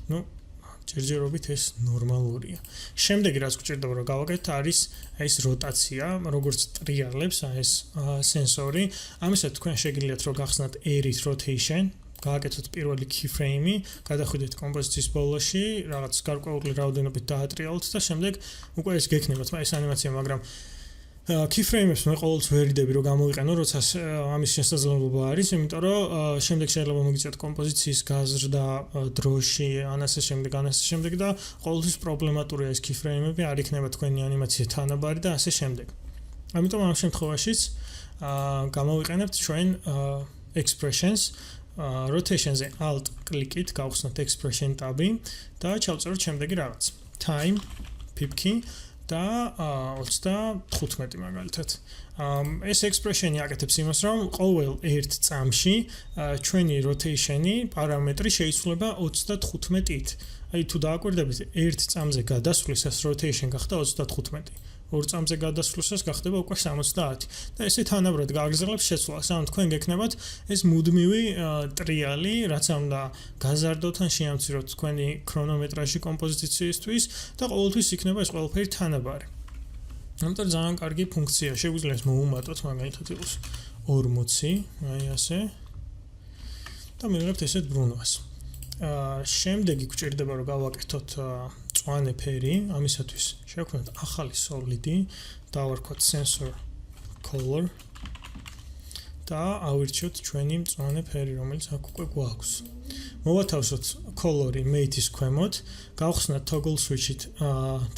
S1: ნუ ჯერჯერობით ეს ნორმალურია. შემდეგი რაც გვჭირდება რომ გავაკეთოთ არის ეს როტაცია, როგორც ტრიალებს ეს სენსორი. ამისათვის თქვენ შეგიძლიათ რომ გახსნათ air-ის rotation, გააკეთოთ პირველი keyframe-ი, გადახვიდეთ კომპოზიციის ბოლოში, რაღაც გარკვეული რაოდენობით დაატრიალოთ და შემდეგ უკვე ეს გექნებათ ეს ანიმაცია, მაგრამ keyframe-ებს მე ყოველთვის ვერიდები რომ გამოვიყენო, როცა ამის შესაძლებლობა არის, იმიტომ რომ შემდეგ შეიძლება მოგიწიოთ კომპოზიციის გაზრდა დროში, ანასე შემდეგ და ყოველთვის პრობლემატურია ეს keyframe-ები, არ იქნება თქვენი ანიმაცია თანაბარი და ასე შემდეგ. ამიტომ ამ შემთხვევაშიც გამოვიყენებთ ჩვენ expressions, rotation-ზე alt კლიკით გავხსნათ expression ტაბი და ჩავწეროთ შემდეგი რაღაც. time, pip-key და 35 მაგალითად. ეს expression-ი აკეთებს იმას, რომ ყოველ ერთ წამში ჩვენი rotation-ი პარამეტრი შეიცვლება 35-ით. აი თუ დააკვირდებით, ერთ წამზე გადასვლისას rotation გახდა 35. ორ წამზე გადასვლისას გახდება უკვე 70 და ესე თანაბრად გააგრძელებს შეცვლას. ანუ თქვენ გექნებათ ეს მუდმივი ტრიალი, რაც უნდა გაზარდოთ ან შეამციროთ თქვენი ქრონომეტრაჟი კომპოზიციისთვის და ყოველთვის იქნება ეს ყველაფერი თანაბარი. ამიტომ ძალიან კარგი ფუნქცია, შეგვიძლია ეს მოვუმატოთ, მაგალითად იყოს 40, აი ასე. და მივიღებთ ესეთ ბრუნვას. შემდეგი გვჭირდება რომ გავაკეთოთ მწვანე ფერი, ამისათვის შევქმნათ ახალი solid-ი, დავარქვათ sensor color და ავირჩიოთ ჩვენი მწვანე ფერი, რომელიც აქ უკვე გვაქვს. მოვათავსოთ color-ი mate-ის ქვემოთ, გავხსნათ toggle switch-ით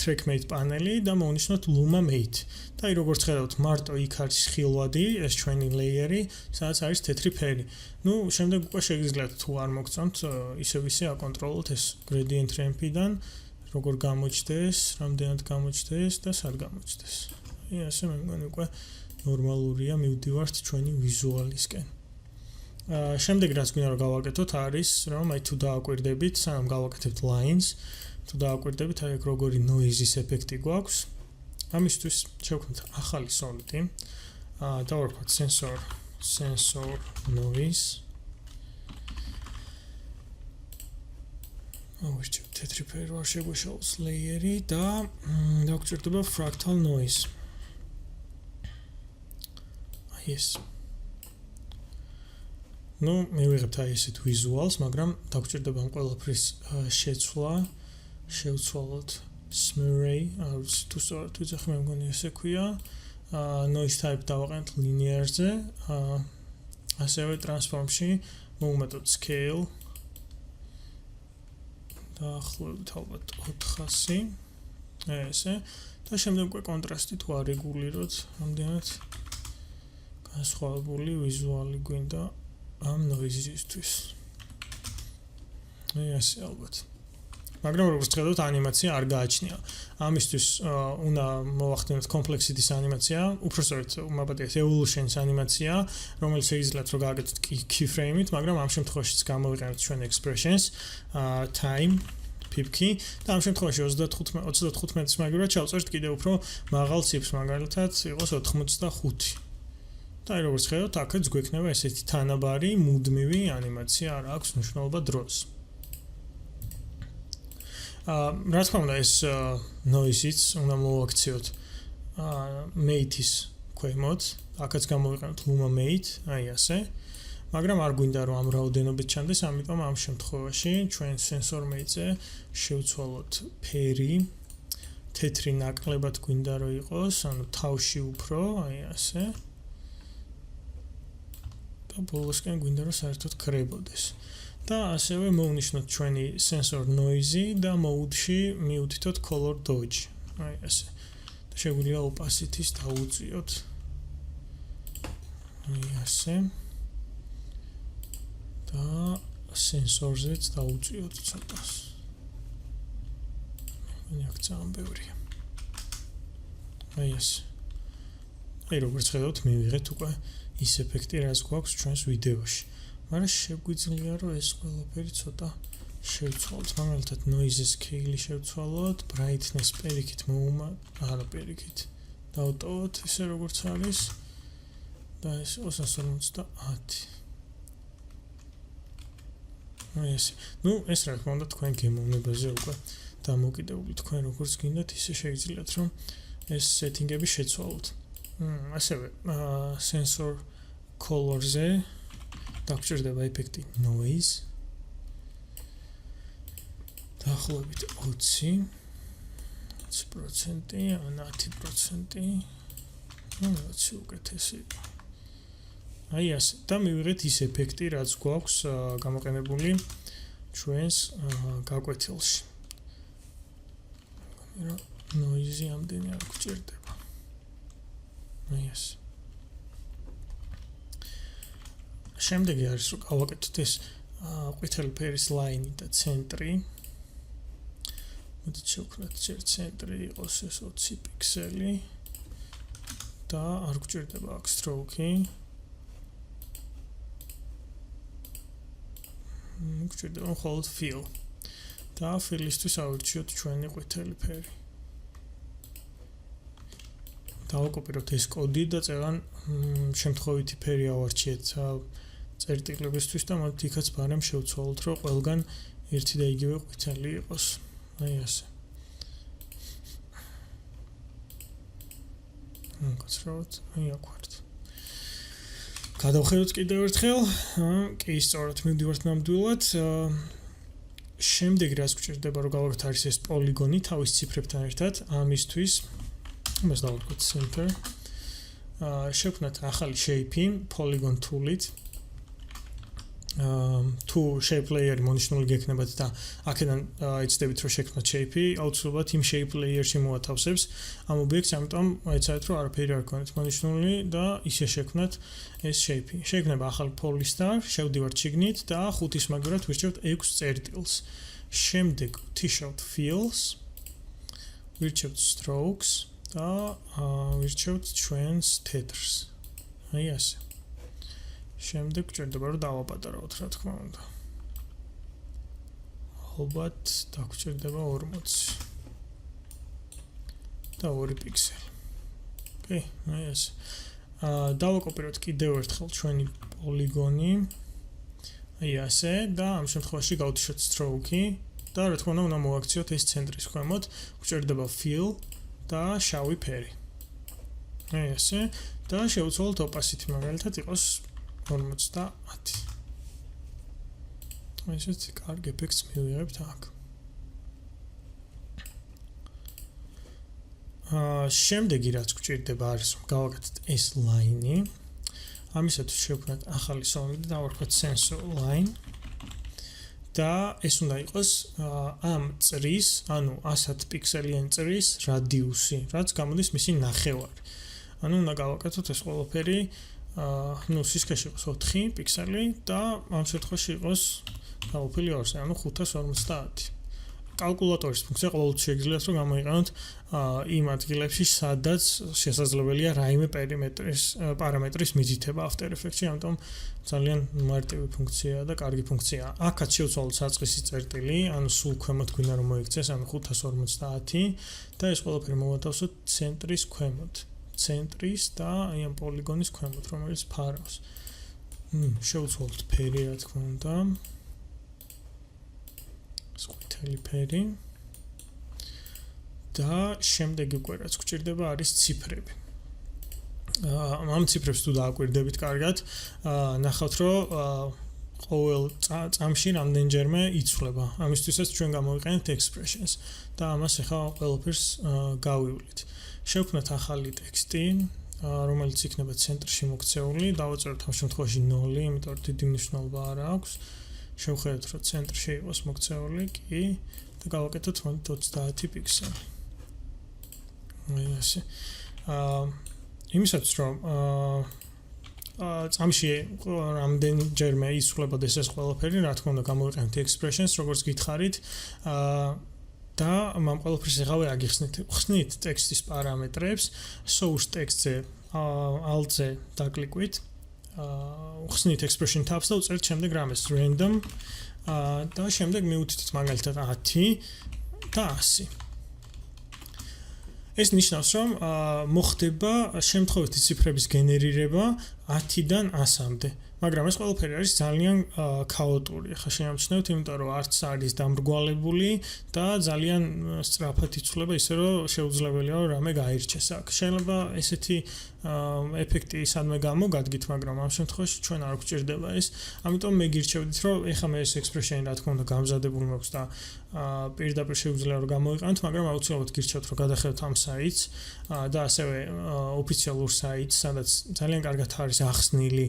S1: track mate პანელი და მოვნიშნოთ luma mate. და აი როგორც ხედავთ, მარტო იქ არის ხილვადი, ეს ჩვენი layer-ი, სადაც არის თეთრი ფერი. ნუ შემდეგ უკვე შეგიძლიათ თუ არ მოგწონთ, ისე აკონტროლოთ ეს gradient ramp-იდან, როგორ გამოჩნდეს, რამდენად გამოჩნდეს და სად გამოჩნდეს. აი ასე მე მგონი უკვე ნორმალურია, მივდივართ ჩვენი ვიზუალისკენ. შემდეგ რაც გვინდა რომ გავაკეთოთ არის, რომ აი თუ დააკვირდებით, სანამ გავაკეთებთ lines, თუ დააკვირდებით, აი როგორი noise-ის ეფექტი გვაქვს. ამისთვის შევქმნით ახალი solid-ი. დავარქვათ sensor noise. ავირჩევთ თეთრი ფერი ვარ შეგვეშალოს layer-ი და დავგვჭირდება fractal noise. ეს მივიღებთ ესეთ visuals, მაგრამ დავგვჭირდება ამ ყველაფრის შეცვლა, შევცვალოთ smear-ი, თუ სწორად ვიძახი, მე მგონი ესე ქვია. Noise type დავაყენოთ linear-ზე, ასევე transform-ში მოვუმატოთ scale და ახლოვებით ალბათ 400 ესე და შემდეგ უკვე კონტრასტი თუ არეგულიროთ, ამდენად განსხვავებული ვიზუალი გვინდა ამ noise-ისთვის. ესე ალბათ. მაგრამ როგორც ხედავთ, ანიმაცია არ გააჩნია. ამისთვის უნდა მოვახდინოთ complexity-ის ანიმაცია, უпростоრეთ უმაბადეთ evolution-ის ანიმაცია, რომელიც შეიძლება რომ გააკეთოთ keyframe-ით, მაგრამ ამ შემთხვევაშიც გამოვიყენოთ ჩვენ expressions, time pipki და ამ შემთხვევაში 35-ის მაგალითად ჩავწერთ კიდევ უფრო მაღალ ციფრს, მაგალითად იყოს 85. და როგორც ხედავთ, აქაც გვექნება ესეთი თანაბარი მუდმივი ანიმაცია, არ აქვს მნიშვნელობა დროს. რა თქმა უნდა, ეს noise-იც უნდა მოვაქციოთ mate-ის ქვემოთ, აქაც გამოვიყენოთ luma mate, აი ასე. მაგრამ არ გვინდა რომ ამ რაოდენობით ჩანდეს, ამიტომ ამ შემთხვევაში ჩვენ sensor mate-ზე შევცვალოთ ფერი, თეთრი ნაკლებად გვინდა რომ იყოს, ანუ თავში უფრო, აი ასე. და ბოლოსკენ გვინდა რომ საერთოდ ქრებოდეს. და ასევე მოვნიშნოთ ჩვენი sensor noise და mode-ში მივუთითოთ color dodge. აი ასე. და შეგვიძლია opacity-ს დავუწიოთ. აი ასე. და sensor-ზეც დავუწიოთ ცოტას. მე აქციან ბევრია. აი ასე. აი როგორც ხედავთ, მივიღეთ უკვე ის ეფექტი, რაც გვაქვს ჩვენს ვიდეოში. მაგრამ შეგვიძლია რომ ეს ყველაფერი ცოტა შევცვალოთ. მაგალითად noise scale-ი შევცვალოთ, brightness პირიქით პირიქით დავტოვოთ ისე როგორც არის და ეს 250. ეს ეს რა თქმა უნდა თქვენ გემოვნებაზე უკვე დამოკიდებული, თქვენ როგორც გინდათ ისე შეგიძლიათ რომ ეს setting-ები შეცვალოთ. ასევე sensor color-ზე დაგჭირდება ეფექტი noise. დაახლოებით 20%, 10%, 10% უკეთესი. აი ასე. და მივიღეთ ის ეფექტი, რაც გვაქვს გამოყენებული ჩვენს გაკვეთილში. noise ამდენი არ გვჭირდება. აი ასე. შემდეგი არის რომ გავაკეთოთ ეს ყვითელი ფერის ლაინი და ცენტრი. მოდით შევქმნათ ჯერ ცენტრი იყოს ეს 20 პიქსელი და არ გვჭირდება აქ stroke-ი. გვჭირდება მხოლოდ fill. და fill-ისთვის ავირჩიოთ ჩვენი ყვითელი ფერი. დავაკოპიროთ ეს კოდი და წევან შემთხვევითი ფერი ავარჩიეთ წერტილებისთვის და მათ იქაც ბარემ შევცვალოთ, რომ ყველგან ერთი და იგივე ყვითელი იყოს. აი ასე. გასწროთ, აი აქ ვართ. გადავხედოთ კიდევ ერთხელ, კი სწორად მივდივართ ნამდვილად. შემდეგ რაც გვჭირდება რომ გავაკეთოთ არის ეს პოლიგონი თავის ციფრებთან ერთად, ამისთვის იმას დავაკეთოთ center. შევქმნათ ახალი shape-ი polygon tool-ით. თუ shape layer-ი მონიშნული გექნებათ და აქედან იცდებით რომ შექმნათ shape-ი, აუცილებლად იმ shape layer-ში მოათავსებს ამ ობიექტს, ამიტომ ეცადეთ რომ არაფერი არ გქონდეთ მონიშნული და ისე შექმნათ ეს shape-ი. შექმნება ახალი polystar, შევდივართ შიგნით და 5-ის მაგივრად ვირჩევთ 6 წერტილს. შემდეგ ვთიშავთ fills, ვირჩევთ strokes და ვირჩევთ ჩვენს თეთრს. აი ასე. შემდეგ გვჭირდება რომ დავაპატარავთ, რა თქმა უნდა. ალბათ დაგჭირდება 40. და 2 პიქსელი. ოკეი, აი ეს. დავაკოპიროთ კიდევ ერთხელ ჩვენი პოლიგონი. აი ასე და ამ შემთხვევაში გავთიშოთ stroke-ი და რა თქმა უნდა მოვაქციოთ ეს ცენტრის ქვემოთ, გვჭირდება fill და შავი ფერი. აი ასე და შევცვალოთ opacity მაგალითად იყოს 50. ესეც კარგ ეფექტს მივიღებთ აქ. შემდეგი რაც გვჭირდება არის რომ გავაკეთოთ ეს line-ი. ამისათვის შევქმნათ ახალი სოლიდი და დავარქვათ sensor line და ეს უნდა იყოს ამ წრის, ანუ 100 პიქსელიანი წრის რადიუსი, რაც გამოდის მისი ნახევარი. ანუ უნდა გავაკეთოთ ეს ყველაფერი, სისქეში იყოს 4 პიქსელი და ამ შემთხვევაში იყოს გაყოფილი 2-ზე, ანუ 550. კალკულატორის ფუნქცია ყოველთვის შეგიძლიათ რომ გამოიყენოთ იმ ადგილებში, სადაც შესაძლებელია რაიმე პარამეტრის მიზიდება After Effects-ში, ამიტომ ძალიან მარტივი ფუნქციაა და კარგი ფუნქციაა. აქაც შევცვალოთ საწყისი წერტილი, ანუ სულ ქვემოთ გვინდა რომ მოიქცეს, ანუ 550 და ეს ყველაფერი მოვათავსოთ ცენტრის ქვემოთ. ცენტრის და აი ამ პოლიგონის ქვემოთ, რომელიც ფარავს. შევცვალოთ ფერი, რა თქმა უნდა. ყვითელი ფერი და შემდეგი უკვე რაც გვჭირდება არის ციფრები. ამ ციფრებს თუ დააკვირდებით კარგად, ნახავთ რომ ყოველ წამში რამდენჯერმე იცვლება. ამისთვისაც ჩვენ გამოვიყენეთ expressions და ამას ახლა ყველაფერს გავივლით. შევქმნათ ახალი ტექსტი, რომელიც იქნება ცენტრში მოქცეული, დავაწეროთ ამ შემთხვევაში 0, იმიტომ რომ დიდი მნიშვნელობა არ აქვს. შევხედოთ რომ ცენტრში იყოს მოქცეული კი და გავაკეთოთ 20 პიქსელი. აი ასე. იმისათვის რომ წამში რამდენჯერმე იცვლებოდეს ეს ყველაფერი, რა თქმა უნდა გამოვიყენეთ expressions, როგორც გითხარით, და ამ ყველაფერს ეხავე აგიხსნით. ხსნით ტექსტის პარამეტრებს, source text-ზე alt-ზე დაკლიკვით. ხსნით expression tabs და უწერთ შემდეგ რამეს random და შემდეგ მივუთითეთ მაგალითად 10 და 100. ეს ნიშნავს რომ მოხდება შემთხვევითი ციფრების გენერირება 10-დან 100-მდე. მაგრამ ეს ყველაფერი არის ძალიან ქაოტური. ახლა შეამჩნევთ, იმიტომ რომ არც არის დამრგვალებული და ძალიან სწრაფად იცვლება, ისე რომ შეუძლებელია რომ რამე გაირჩეს აქ. შეიძლება ესეთი ეფექტი სადმე გამოგადგით, მაგრამ ამ შემთხვევაში ჩვენ არ გვჭირდება ეს. ამიტომ მე გირჩევდით, რომ ეხლა მე ეს expression რა თქმა უნდა გამზადებული მაქვს და პირდაპირ შეუძლია რომ გამოიყენოთ, მაგრამ აუცილებლად გირჩევთ რომ გადახედოთ ამ საიტს და ასევე ოფიციალურ საიტს, სადაც ძალიან კარგად არის ახსნილი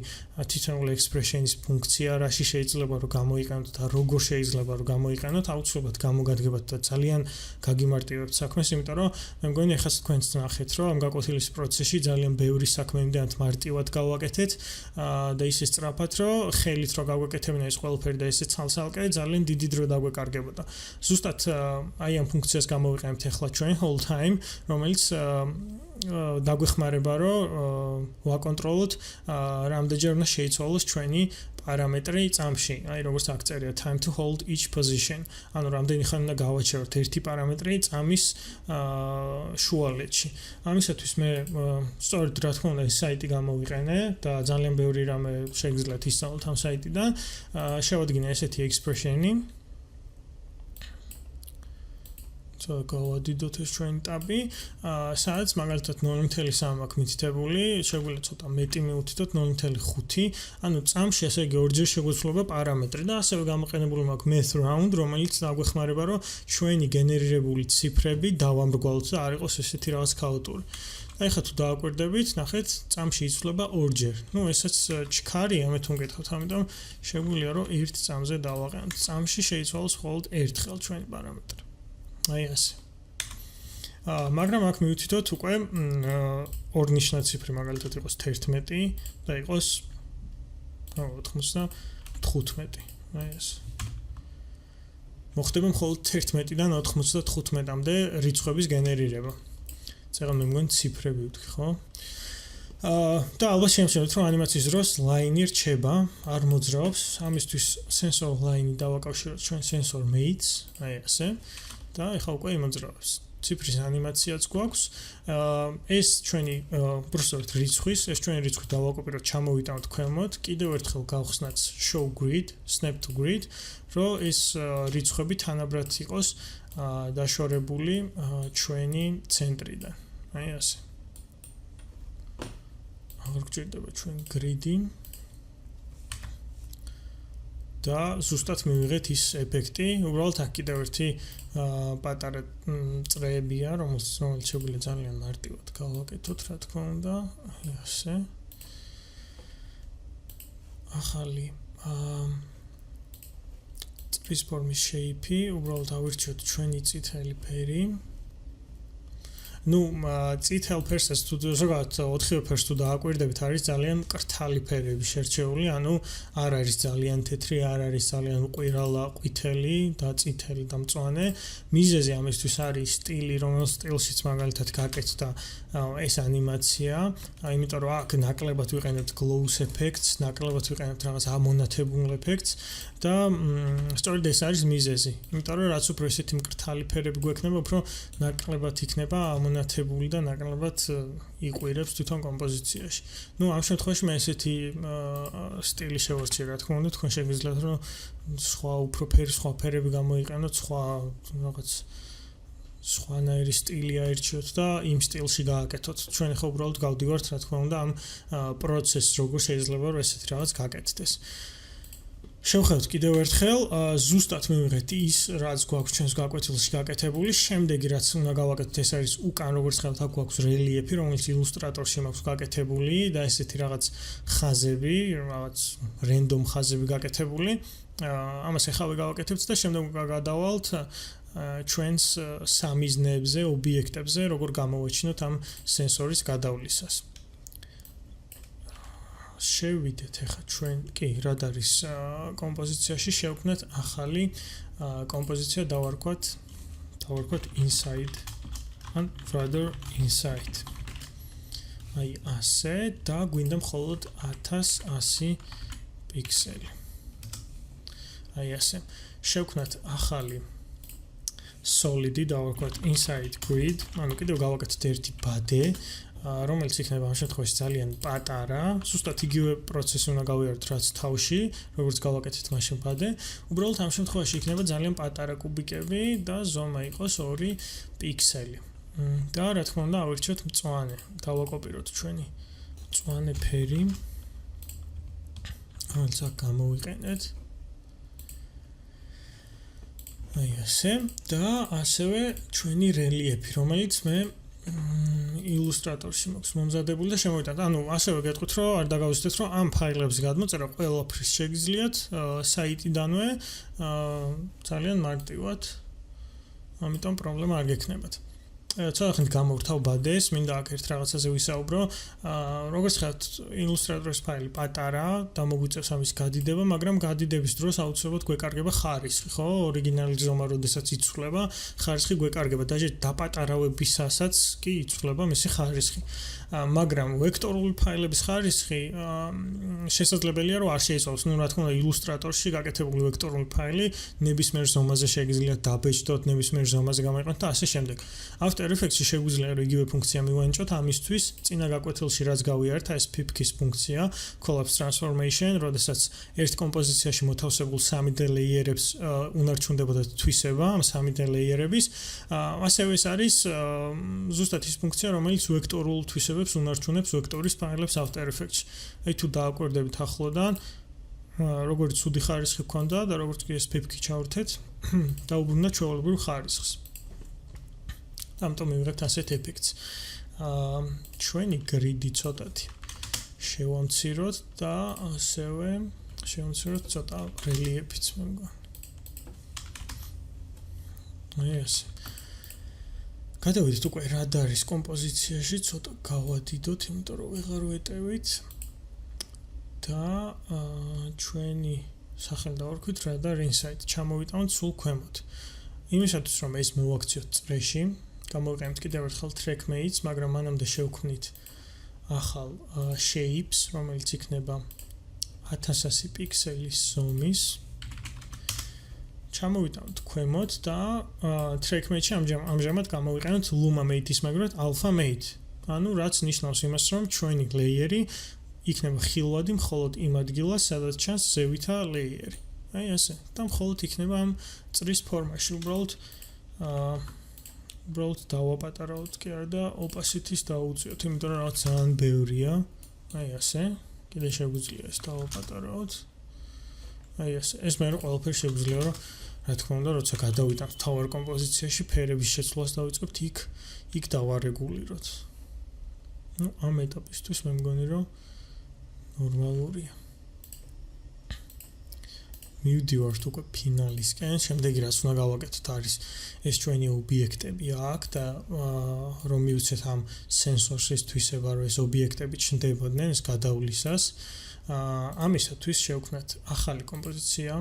S1: თითოეული expression-ის ფუნქცია, რაში შეიძლება რომ გამოიყენოთ და როგორ შეიძლება რომ გამოიყენოთ, აუცილებლად გამოგადგებათ და ძალიან გაგიმარტივებთ საქმეს, იმიტომ რომ მე მგონი ეხლა თქვენც ნახეთ, რომ ამ გაკვეთილის პროცესში ძალიან ბევრი საქმე იმდენად მარტივად გავაკეთეთ და ისე სწრაფად, რომ ხელით რო გავაკეთებინა ეს ყველაფერი და ესე ცალ-ცალკე ძალიან დიდი დრო დაგვეკარგებოდა. ზუსტად აი ამ ფუნქციას გამოვიყენებთ ახლა ჩვენ whole time, რომელიც დაგვეხმარება რომ ვაკონტროლოთ რამდენჯერ უნდა შეიცვალოს ჩვენი პარამეტრი წამში. აი როგორც აქ წერია time to hold each position. ანუ რამდენი ხანი უნდა გავაჩეროთ ერთი პარამეტრი წამის შუალედში. ამისათვის მე სწორედ რა თქმა უნდა ეს საიტი გამოვიყენე და ძალიან ბევრი რამე შეგიძლიათ ისწავლოთ ამ საიტიდან. შევადგინე ესეთი expression-ი. გავადიდოთ ეს ჩვენი ტაბი, სადაც მაგალითად 0.3 აქვს მითითებული, შეგვიძლია ცოტა მეტი მივუთითოთ 0.5, ანუ წამში ასე იგი ორჯერ შეგვეცვლება პარამეტრი და ასევე გამოყენებული მაქვს math round, რომელიც დაგვეხმარება, რომ ჩვენი გენერირებული ციფრები დავამრგვალოთ და არ იყოს ესეთი რაღაც ქაოტური. და ეხლა თუ დააკვირდებით, ნახეთ, წამში იცვლება ორჯერ. ესაც ჩქარია, მე თუ მგეთხოვთ, ამიტომ შეგვიძლია რომ ერთ წამზე დავაყენოთ. წამში შეიცვალოს მხოლოდ ერთხელ ჩვენი პარამეტრი. აი ასე. მაგრამ აქ მივუთითოთ უკვე ორნიშნა ციფრი მაგალითად იყოს 11 და იყოს 95. აი ეს. მოხდება მხოლოდ 11-დან 95-მდე რიცხვების გენერირება. წეგან მე მგონი ციფრები ვთქვი, ხო? და ალბათ შემჩნევთ, რომ ანიმაციის დროს line-ი რჩება, არ მოძრაობს. ამისთვის sensor line-ი დავაკავშიროთ ჩვენ sensor mates, აი ასე. და ეხლა უკვე იმოძრაობს. ციფრის ანიმაციაც გვაქვს. ეს ჩვენი უბრალოდ რიცხვის, ეს ჩვენი რიცხვი დავაკოპიროთ, ჩამოვიტანოთ ქვემოთ, კიდევ ერთხელ გავხსნათ show grid, snap to grid, რომ ეს რიცხვები თანაბრად იყოს დაშორებული ჩვენი ცენტრიდან. აი ასე. აღარ გჭირდება ჩვენ grid-ი. და ზუსტად მივიღეთ ის ეფექტი, უბრალოდ აქ კიდევ ერთი პატარა წრეებია, რომელიც შეგვიძლია ძალიან მარტივად გავაკეთოთ, რა თქმა უნდა, აი ასე. ახალი წრის ფორმის shape-ი, უბრალოდ ავირჩიოთ ჩვენი წითელი ფერი. წითელ ფერსაც თუ ზოგადად 4 ფერს თუ დააკვირდებით, არის ძალიან კრთალი ფერები შერჩეული, ანუ არ არის ძალიან თეთრი, არ არის ძალიან ყვირალა, ყვითელი და წითელი და მწვანე. მიზეზი ამისთვის არის სტილი, რომელს სტილშიც მაგალითად გაკეთდა ეს ანიმაცია, იმიტომ რომ აქ ნაკლებად ვიყენებთ glows effects, ნაკლებად ვიყენებთ რაღაც ამონათებულ effects და სწორედ ეს არის მიზეზი. იმიტომ რომ რაც უფრო ესეთი მკრთალი ფერები გვექნება, უფრო ნაკლებად იქნება ამონათებული და ნაკლებად იყვირებს თვითონ კომპოზიციაში. ამ შემთხვევაში მე ესეთი სტილი შევარჩიე, რა თქმა უნდა, თქვენ შეგიძლიათ რომ სხვა უფრო სხვა ფერები გამოიყენოთ, სხვა რაღაც სხვანაირი სტილი აირჩიოთ და იმ სტილში გააკეთოთ. ჩვენ ახლა უბრალოდ გავდივართ, რა თქმა უნდა, ამ პროცესს როგორ შეიძლება რომ ესეთი რაღაც გაკეთდეს. შევხედოთ კიდევ ერთხელ, ზუსტად მივიღეთ ის, რაც გვაქვს ჩვენს გაკვეთილში გაკეთებული. შემდეგი რაც უნდა გავაკეთოთ, ეს არის უკან როგორც ხედავთ, აქ გვაქვს რელიეფი, რომელიც ილუსტრატორში მაქვს გაკეთებული და ესეთი რაღაც ხაზები, რაღაც რენდომ ხაზები გაკეთებული. ამას ახლა გავაკეთებთ და შემდეგ გადავალთ ჩვენს სამიზნეებზე, ობიექტებზე, როგორ გამოვაჩინოთ ამ სენსორის გადავლისას. შევიდეთ ახლა ჩვენ რადარის კომპოზიციაში, შევქმნათ ახალი კომპოზიცია, დავარქვათ inside and rather inside. აი ასე და გვინდა მხოლოდ 1100 პიქსელი. აი ასე. შევქმნათ ახალი solid-ი, დავარქვათ inside grid, ანუ კიდევ გავაკეთოთ ერთი ბადე, რომელიც იქნება ამ შემთხვევაში ძალიან პატარა, ზუსტად იგივე პროცესი უნდა გავიაროთ, რაც თავში, როგორც გავაკეთეთ მაშინ ბადე. უბრალოდ ამ შემთხვევაში იქნება ძალიან პატარა კუბიკები და ზომა იყოს 2 პიქსელი. და რა თქმა უნდა, ავირჩიოთ მწვანე. დავაკოპიროთ ჩვენი მწვანე ფერი. რომელიც აქ გამოვიყენეთ. აი ასე და ასევე ჩვენი რელიეფი, რომელიც მე ილუსტრატორში მაქვს მომზადებული და შემოვიტანთ. ანუ ასევე გეტყვით, რომ არ დაგავიწყდეთ, რომ ამ ფაილებს გადმოწერა ყველაფრის შეგიძლიათ საიტიდანვე ძალიან მარტივად. ამიტომ პრობლემა არ გექნებათ. ცოტა ხნით გამოვრთავ ბადეს, მინდა აქ ერთ რაღაცაზე ვისაუბრო. როგორც ხედავთ, ილუსტრატორის ფაილი პატარა და მოგვიწევს ამის გადიდება, მაგრამ გადიდების დროს აუცილებლად გვეკარგება ხარისხი, ხო? ორიგინალი ზომა როდესაც იცვლება, ხარისხი გვეკარგება. დაჟე დაპატარავებისასაც კი იცვლება მისი ხარისხი. მაგრამ ვექტორული ფაილების ხარისხი შესაძლებელია რომ არ შეიცვალოს. რა თქმა უნდა, ილუსტრატორში გაკეთებული ვექტორული ფაილი ნებისმიერ ზომაზე შეგიძლიათ დაბეჭდოთ, ნებისმიერ ზომაზე გამოიყენოთ და ასე შემდეგ. After Effects-ში შეგვიძლია რომ იგივე ფუნქცია მივენიჭოთ, ამისთვის წინა გაკვეთილში რაც გავიარეთ, ეს pipk-ის ფუნქცია, collapse transformation, როდესაც ერთ კომპოზიციაში მოთავსებულ 3D ლეიერებს უნარჩუნდებოდა თვისება ამ 3D ლეიერების. ასევე ეს არის ზუსტად ის ფუნქცია, რომელიც ვექტორულ თვისებებს უნარჩუნებს ვექტორის ფაილებს After Effects-ში. აი თუ დააკვირდებით ახლოდან, როგორც ცუდი ხარისხი გქონდა და როგორც კი ეს pipk-ი ჩავრთეთ, დაუბრუნდა ჩვეულებრივ ხარისხს. ამიტომ მივიღებთ ასეთ ეფექტს. ჩვენი გრიდი ცოტათი შევამციროთ და ასევე შევამციროთ ცოტა რელიეფიც მე მგონი. აი ესე. გადავიდეთ უკვე რადარის კომპოზიციაში, ცოტა გავადიდოთ, იმიტომ რომ ვეღარ ვეტევით და ჩვენი სახელი დავარქვით რადარ inside, ჩამოვიტანოთ სულ ქვემოთ. იმისათვის რომ ეს მოვაქციოთ წრეში, გამოვიყენებთ კიდევ ერთხელ track mates, მაგრამ მანამდე შევქმნით ახალ shapes, რომელიც იქნება 1100 პიქსელის ზომის. ჩამოვიტანოთ ქვემოთ და track mate-ში ამჟამად გამოვიყენოთ luma mate-ის მაგრად alpha mate. ანუ რაც ნიშნავს იმას, რომ ჩვენი layer-ი იქნება ხილვადი მხოლოდ იმ ადგილას, სადაც ჩანს ზევითა layer-ი. აი ასე. და მხოლოდ იქნება ამ წრის ფორმაში. უბრალოდ დავაპატარავთ კი არა და opacity-ს დავუწიოთ, იმიტომ რომ რაღაც ძალიან ბევრია. აი ასე. კიდე შეგვიძლია ეს დავაპატარავთ. აი ასე. ეს მე რომ ყველაფერი შეგვიძლია რომ რა თქმა უნდა, როცა გადავიტანთ tower კომპოზიციაში, ფერების შეცვლას დავიწყებთ იქ დავარეგულიროთ. ამ ეტაპისთვის მე მგონი რომ ნორმალურია. მივდივართ უკვე ფინალისკენ, შემდეგი რაც უნდა გავაკეთოთ არის ეს ჩვენი ობიექტები აქ და რომ მივცეთ ამ სენსორის თვისება, რომ ეს ობიექტები ჩნდებოდნენ ეს გადავლისას. ამისათვის შევქმნათ ახალი კომპოზიცია.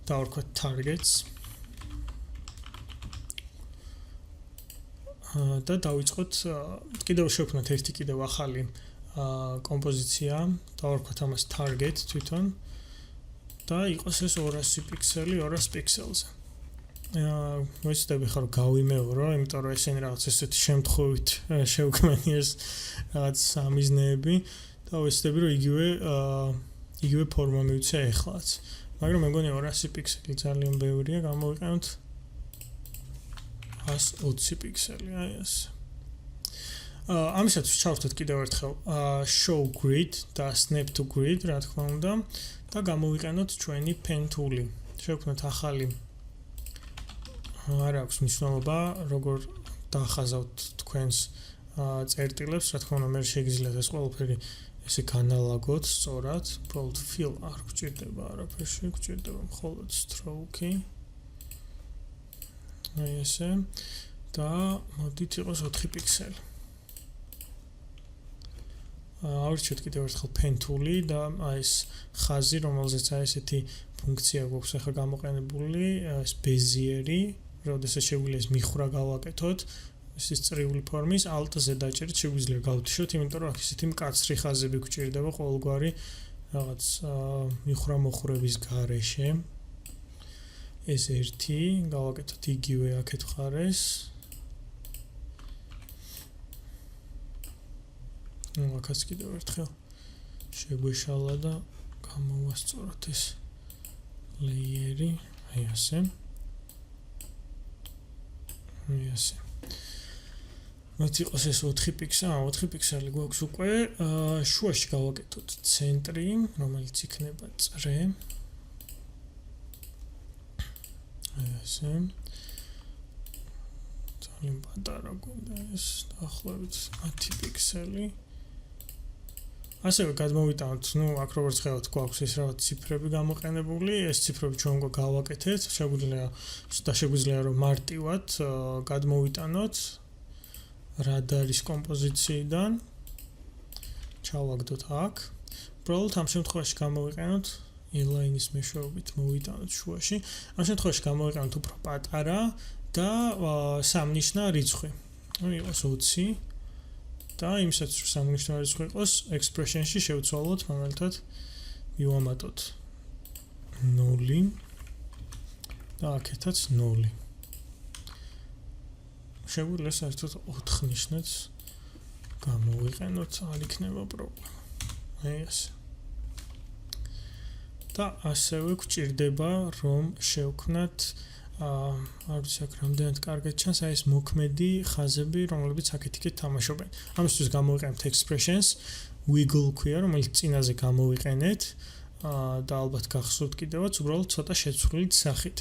S1: დავარქვათ targets. და დავიწყოთ კიდევ შევქმნათ ერთი კიდევ ახალი კომპოზიცია. დავარქვათ ამას target თვითონ. და იყოს ეს 200 პიქსელი 200 პიქსელზე. მოიცდები ხარ გავიმეორო, იმიტომ რომ ესენი რაღაც ესეთი შემთხვევით შევქმენი ეს რაღაც სამიზნეები და ვეცდები რომ იგივე ფორმა მივცე ეხლაც. მაგრამ მე მგონი 200 პიქსელი ძალიან ბევრია, გამოვიყენოთ 120 პიქსელი, აი ეს. ამისათვის ჩავხდეთ კიდევ ერთხელ show grid და snap to grid, რა თქმა უნდა, და გამოვიყენოთ ჩვენი pen tool-ი. შევქმნათ ახალი არ აქვს მნიშვნელობა, როგორ დაახაზავთ თქვენს წერტილებს, რა თქმა უნდა, მე შეგიძლიათ ეს ყველაფერი ესე განალაგოთ სწორად, უბრალოდ fill არ გვჭირდება, არაფერში გვჭირდება მხოლოდ stroke-ი. აი ესე. და მოდით იყოს 4 პიქსელი. ავრჩიოთ კიდევ ერთხელ pen tool-ი და ეს ხაზი, რომელზეც აი ესეთი ფუნქცია გვაქვს ახლა გამოყენებული, ეს ბეზიერი, როდესაც შეგვიძლია ეს მიხრა გავაკეთოთ, ეს წრიული ფორმის alt-ზე დაჭერით შეგვიძლია გავთიშოთ, იმიტომ რომ აქ ესეთი მკაცრი ხაზები გვჭირდება ყოველგვარი რაღაც მიხრა-მოხრების გარეშე. ეს ერთი, გავაკეთოთ იგივე აქეთ მხარეს. აქაც კიდევ ერთხელ შეგვეშალა და გამოვასწოროთ ეს layer-ი, აი ასე. აი ასე. მათ იყოს ეს 4 პიქსელი გვაქვს უკვე. შუაში გავაკეთოთ ცენტრი, რომელიც იქნება წრე. აი ასე. ძალიან პატარა გვინდა ეს დაახლოებით 10 პიქსელი. ასევე გადმოვიტანოთ, აქ როგორც ხედავთ, გვაქვს ეს რაღაც ციფრები გამოყენებული, ეს ციფრები ჩვენ გავაკეთეთ, შეგვიძლია რომ მარტივად გადმოვიტანოთ რადარის კომპოზიციიდან. ჩავაგდოთ აქ. უბრალოდ ამ შემთხვევაში გამოვიყენოთ inline-ის მეშვეობით მოვიტანოთ შუაში. ამ შემთხვევაში გამოვიყენოთ უფრო პატარა და სამნიშნა რიცხვი. იყოს 20 და იმისათვის რომ სამნიშნა რიცხვი იყოს, expression-ში შევცვალოთ, მაგალითად მივამატოთ 0 და აქეთაც 0. შეგვიძლია საერთოდ 4 ნიშნაც გამოვიყენოთ, არ იქნება პრობლემა. აი ასე. და ასევე გვჭირდება რომ შევქმნათ არ ვიცი აქ რამდენად კარგად ჩანს აი ეს მოქმედი ხაზები, რომლებიც აქეთ-იქით თამაშობენ. ამისთვის გამოვიყენებთ expressions, wiggle ქვია, რომელიც წინაზე გამოვიყენეთ და ალბათ გახსოვთ კიდევაც, უბრალოდ ცოტა შეცვლილით სახით.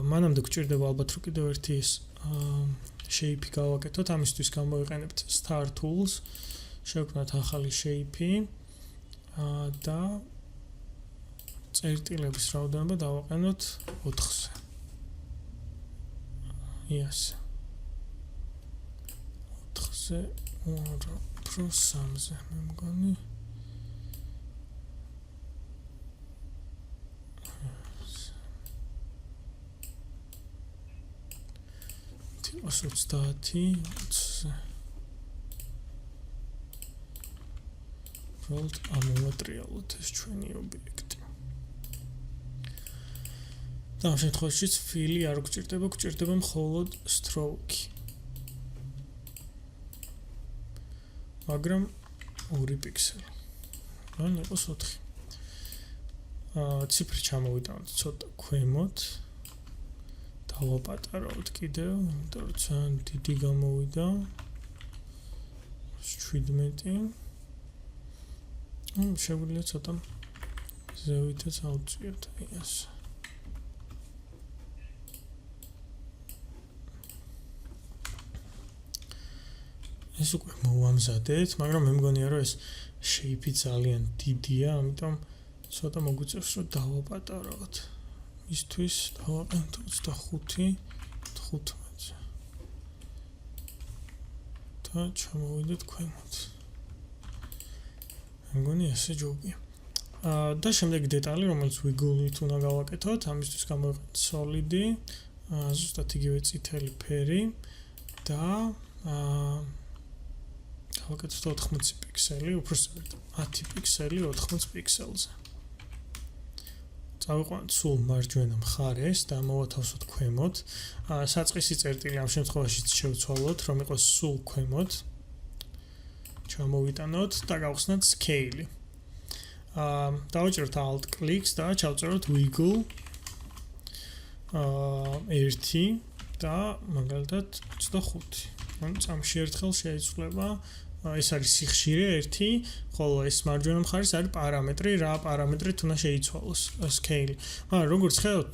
S1: მანამდე გვჭირდება ალბათ რომ კიდევ ერთი ეს shape-ი გავაკეთოთ, ამისთვის გამოვიყენებთ star tools, შევქმნათ ახალი shape-ი და წერტილების რაოდენობა დავაყენოთ 4-ზე. Yes. 4-ზე, უფრო 3-ზე, მე მგონი. იყოს 30, 20-ზე. უბრალოდ ამოვატრიალოთ ეს ჩვენი ობიექტი. და ამ შემთხვევაშიც ფილი არ გვჭირდება, გვჭირდება მხოლოდ stroke. მაგრამ 2 პიქსელი. ან იყოს 4. ციფრი ჩამოვიტანოთ ცოტა ქვემოთ. დავაპატარავთ კიდევ, იმიტომ რომ ძალიან დიდი გამოვიდა. 17. შეგვიძლია ცოტა ზევითაც ავწიოთ, აი ასე. ეს უკვე მოვამზადეთ, მაგრამ მე მგონია რომ ეს shape-ი ძალიან დიდია, ამიტომ ცოტა მოგვიწევს რომ დავაპატარავთ. ისთვის დავაყენოთ 25-15. და ჩამოვიდეთ ქვემოთ. მე მგონი ესე ჯობია. და შემდეგი დეტალი, რომელიც wiggle-ით უნდა გავაკეთოთ, ამისთვის გამოვიყენოთ solid-ი, ზუსტად იგივე წითელი ფერი და გავაკეთოთ 80 პიქსელი, უბრალოდ 10 პიქსელი 80 პიქსელზე. წავიყვანოთ სულ მარჯვენა მხარეს და მოვათავსოთ ქვემოთ. საწყისი წერტილი ამ შემთხვევაშიც შევცვალოთ, რომ იყოს სულ ქვემოთ. ჩამოვიტანოთ და გავხსნათ scale-ი. დავაჭერთ alt clicks და ჩავწეროთ wiggle 1 და მაგალითად 25. ანუ წამში ერთხელ შეიცვლება ეს არის სიხშირე 1, ხოლო ეს მარჯვენა მხარეს არის პარამეტრი, რა პარამეტრით უნდა შეიცვალოს scale. მაგრამ როგორც ხედავთ,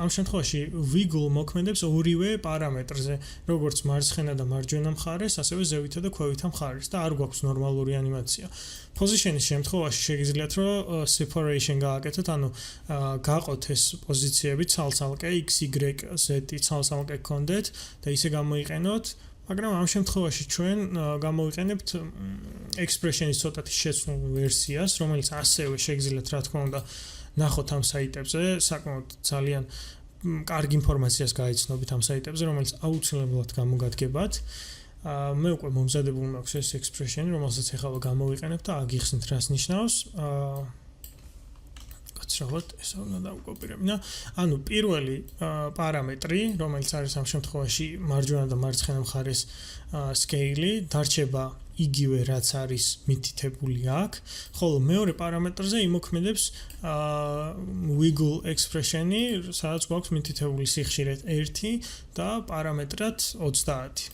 S1: ამ შემთხვევაში wiggle მოქმედებს ორივე პარამეტრზე, როგორც მარცხენა და მარჯვენა მხარეს, ასევე ზევითა და ქვევითა მხარეს და არ გვაქვს ნორმალური ანიმაცია. Position-ის შემთხვევაში შეგიძლიათ რომ separation გააკეთოთ, ანუ გაყოთ ეს პოზიციები ცალ-ცალკე x, y, z ცალ-ცალკე გქონდეთ და ისე გამოიყენოთ. მაგრამ ამ შემთხვევაში ჩვენ გამოვიყენებთ expression-ის ცოტათი შეცვლილ ვერსიას, რომელიც ასევე შეგიძლიათ რა თქმა უნდა ნახოთ ამ საიტებზე, საკმაოდ ძალიან კარგი ინფორმაციას გაიცნობით ამ საიტებზე, რომელიც აუცილებლად გამოგადგებათ. მე უკვე მომზადებული მაქვს ეს expression-ი, რომელსაც ახლა გამოვიყენებ და აგიხსნით რას ნიშნავს. გაცრავად, ეს უნდა დავკოპირებ. ანუ პირველი პარამეტრი, რომელიც არის ამ შემთხვევაში მარჯვენა და მარცხენა მხარეს scale-ი, დარჩება იგივე რაც არის მითითებული აქ, ხოლო მეორე პარამეტრზე იმოქმედებს wiggle expression-ი, სადაც გვაქვს მითითებული სიხშირე 1 და პარამეტრად 30.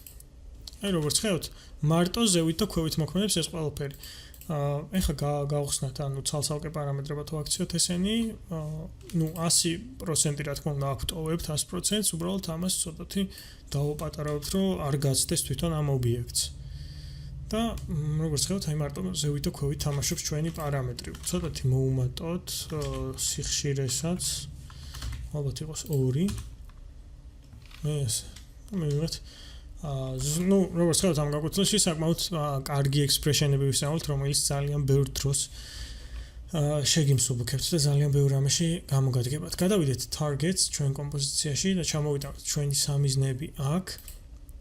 S1: აი როგორც ხედავთ, მარტო ზევით და ქვევით მოქმედებს ეს ყველაფერი. ეხლა გავხსნათ, ანუ ცალ-ცალკე პარამეტრებად ვაქციოთ ესენი, 100% რა თქმა უნდა აქვტოვებთ 100%, უბრალოდ ამას ცოტათი დავაპატარავთ, რომ არ გაცდეს თვითონ ამ ობიექტს. და როგორც ხედავთ, აი მარტო ზევით და ქვევით თამაშობს ჩვენი პარამეტრი. ცოტათი მოუმატოთ სიხშირესაც, ალბათ იყოს 2. ეს მივიღეთ როგორც ხედავთ ამ გაკვეთილში საკმაოდ კარგი expression-ები ვისაუბრეთ, რომელიც ძალიან ბევრ დროს შეგიმსუბუქებთ და ძალიან ბევრ რამეში გამოგადგებათ. გადავიდეთ targets ჩვენ კომპოზიციაში და ჩამოვიტანოთ ჩვენი სამიზნეები აქ.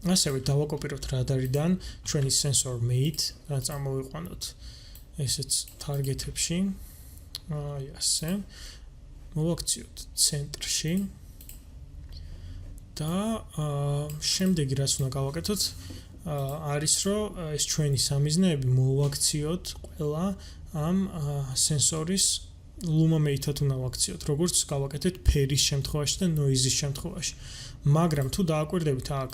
S1: ასევე დავაკოპიროთ რადარიდან ჩვენი sensor mate და წამოვიყვანოთ ესეც target-ებში. აი ასე. მოვაქციოთ ცენტრში. და შემდეგი რაც უნდა გავაკეთოთ არის რომ ეს ჩვენი სამიზნეები მოვაქციოთ ყველა ამ სენსორის ლუმამეითად უნდა ვაქციოთ, როგორც გავაკეთეთ ფერის შემთხვევაში და ნოიზის შემთხვევაში. მაგრამ თუ დააკვირდებით აქ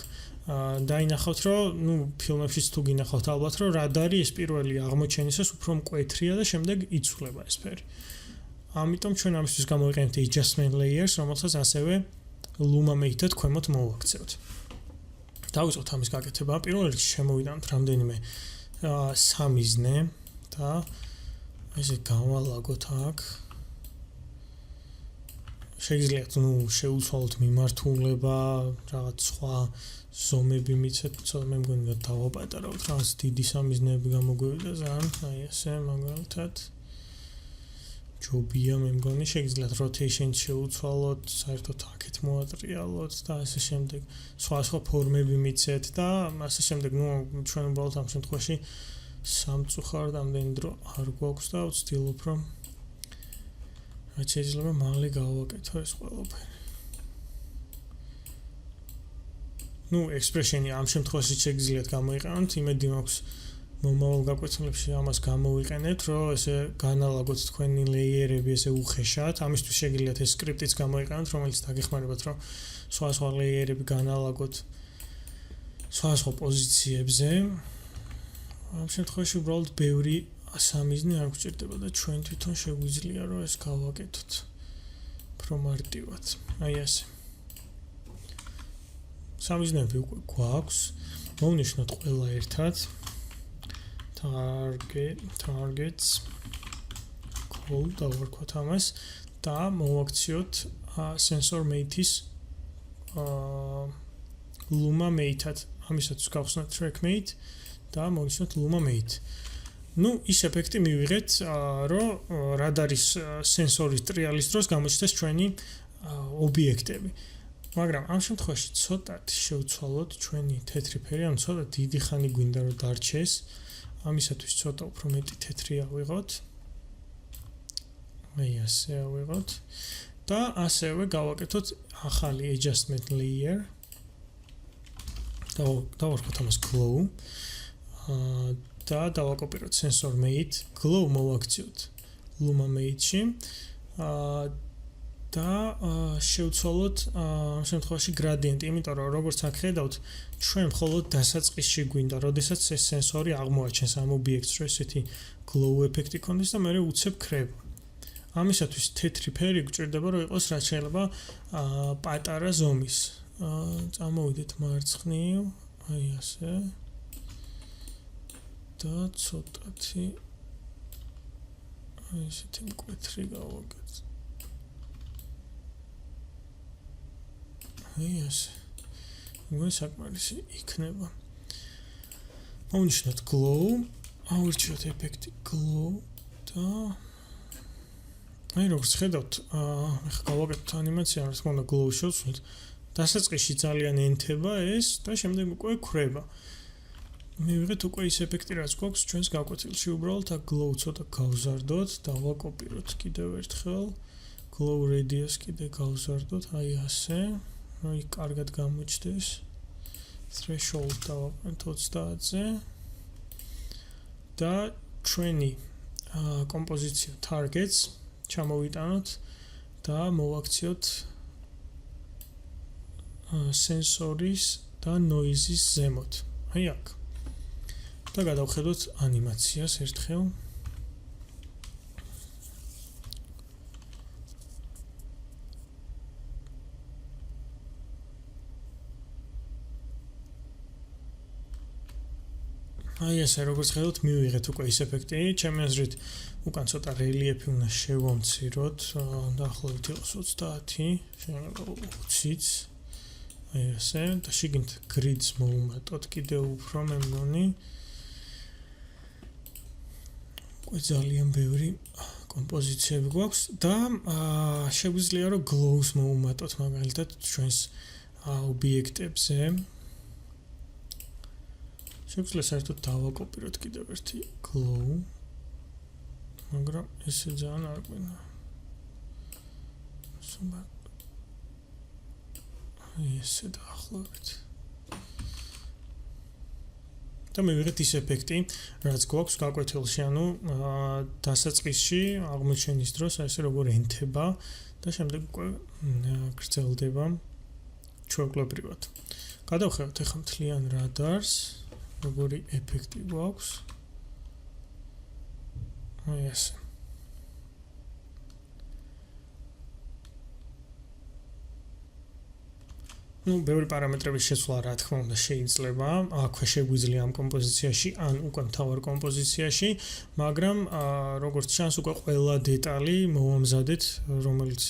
S1: დაინახავთ რომ ფილმებშიც თუ გინახავთ ალბათ რომ რადარი ეს პირველი აღმოჩენისას უფრო მკვეთრია და შემდეგ იცვლება ეს ფერი. ამიტომ ჩვენ ამისთვის გამოვიყენებთ adjustment layers, რომელსაც ასევე ლუმამეითად ქვემოთ მოვაქცევთ. დავიწყოთ ამის გაკეთება. პირველ რიგში შემოვიდანთ რამდენიმე სამიზნე და ესე გავალაგოთ აქ. შეგიძლიათ შეუცვალოთ მიმართულება, რაღაც სხვა ზომები მიცეთ, თუმცა მე მგონი დავაპატარავთ, რაღაც დიდი სამიზნეები გამოგვივიდა ძალიან, აი ესე მაგალითად. ჯობია მე მგონი შეგიძლიათ rotation შეუცვალოთ, საერთოდ აქეთ მოატრიალოთ და ასე შემდეგ. სხვა ფორმები მიცეთ და ასე შემდეგ, ჩვენ უბრალოდ ამ შემთხვევაში სამწუხაროდ ამდენი დრო არ გვაქვს და ვცდილობ რომ რაც შეიძლება მალე გავაკეთო ეს ყველაფერი. Expression-ი ამ შემთხვევაში შეგიძლიათ გამოიყენოთ, იმედი მაქვს მომავალ გაკვეთილებში ამას გამოვიყენებთ, რომ ესე განალაგოთ თქვენი ლეიერები ესე უხეშად. ამისთვის შეგიძლიათ ეს სკრიპტიც გამოიყენოთ, რომელიც დაგეხმარებათ, რომ სხვა ლეიერები განალაგოთ სხვა პოზიციებზე. ამ შემთხვევაში უბრალოდ ბევრი სამიზნე არ გვჭირდება და ჩვენ თვითონ შეგვიძლია რომ ეს გავაკეთოთ. უფრო მარტივად. აი ასე. სამიზნეები უკვე გვაქვს. მოვნიშნოთ ყველა ერთად. targets call დავარქვათ ამას და მოვაქციოთ sensor mate-ის luma mate-ად. ამისაც გავხსნათ track mate და მოვნიშნოთ luma mate. ის ეფექტი მივიღეთ, რომ რადარის სენსორის ტრიალის დროს გამოჩნდეს ჩვენი ობიექტები. მაგრამ ამ შემთხვევაში ცოტათი შევცვალოთ ჩვენი თეთრი ფერი, ან ცოტა დიდი ხანი გვინდა რომ დარჩეს. ამისათვის ცოტა უფრო მეტი თეთრი ავიღოთ. აი ასე ავიღოთ. და ასევე გავაკეთოთ ახალი adjustment layer. დავარქვათ ამას glow. და დავაკოპიროთ sensor mate, glow მოვაქციოთ luma mate-ში. და შევცვალოთ ამ შემთხვევაში gradient, იმიტომ რომ როგორც აქ ხედავთ, ჩვენ მხოლოდ დასაწყისში გვინდა, როდესაც ეს სენსორი აღმოაჩენს ამ ობიექტს, რომ ესეთი glow ეფექტი ქონდეს და მეორე უცებ ქრება. ამისათვის თეთრი ფერი გვჭირდება, რომ იყოს რაც შეიძლება პატარა ზომის. წამოვიდეთ მარცხნივ, აი ასე. და ცოტათი აი ესეთი მკვეთრი გავაკეთე. აი ასე. მგონი საკმარისი იქნება. მოვნიშნოთ glow, ავირჩიოთ ეფექტი glow და აი როგორც ხედავთ, ახლა გავაკეთოთ ანიმაცია, რა თქმა უნდა glow შევცვლით. დასაწყისში ძალიან ენთება ეს და შემდეგ უკვე ქრება. მივიღეთ უკვე ის ეფექტი, რაც გვაქვს ჩვენს გაკვეთილში. უბრალოდ აქ glow ცოტა გავზარდოთ, დავაკოპიროთ კიდევ ერთხელ. glow radius კიდე გავზარდოთ, აი ასე. აი კარგად გამოჩნდეს. threshold დავაყენოთ 30-ზე. და ჩვენი კომპოზიცია targets ჩამოვიტანოთ და მოვაქციოთ სენსორის და noise-ის ზემოთ. აი აქ. და გადავხედოთ ანიმაციას ერთხელ. აი ესე როგორც ხედავთ, მივიღეთ უკვე ის ეფექტი. ჩემი აზრით, უკან ცოტა რელიეფი უნდა შევამციროთ. დაახლოებით იყოს 30, შეიძლება 20-იც. აი ესე, და შიგნით grids მოვუმატოთ კიდევ უფრო, მე მგონი. ძალიან ბევრი კომპოზიციები გვაქვს და შეგვიძლია რომ glows მოვუმატოთ მაგალითად ჩვენს ობიექტებზე. შეგვიძლია საერთოდ დავაკოპიროთ კიდევ ერთი glow, მაგრამ ესე ძალიან არ გვინდა. ესე დაახლოებით. და მივიღეთ ის ეფექტი, რაც გვაქვს გაკვეთილში, ანუ დასაწყისში აღმოჩენის დროს ესე როგორ ენთება და შემდეგ უკვე გრძელდება ჩვეულებრივად. გადავხედოთ ახლა მთლიან რადარს, როგორი ეფექტი გვაქვს. აი ესე. ბევრი პარამეტრების შეცვლა რა თქმა უნდა შეიძლება, აქვე შეგვიძლია ამ კომპოზიციაში, ან უკვე მთავარ კომპოზიციაში, მაგრამ როგორც ჩანს, უკვე ყველა დეტალი მოვამზადეთ, რომელიც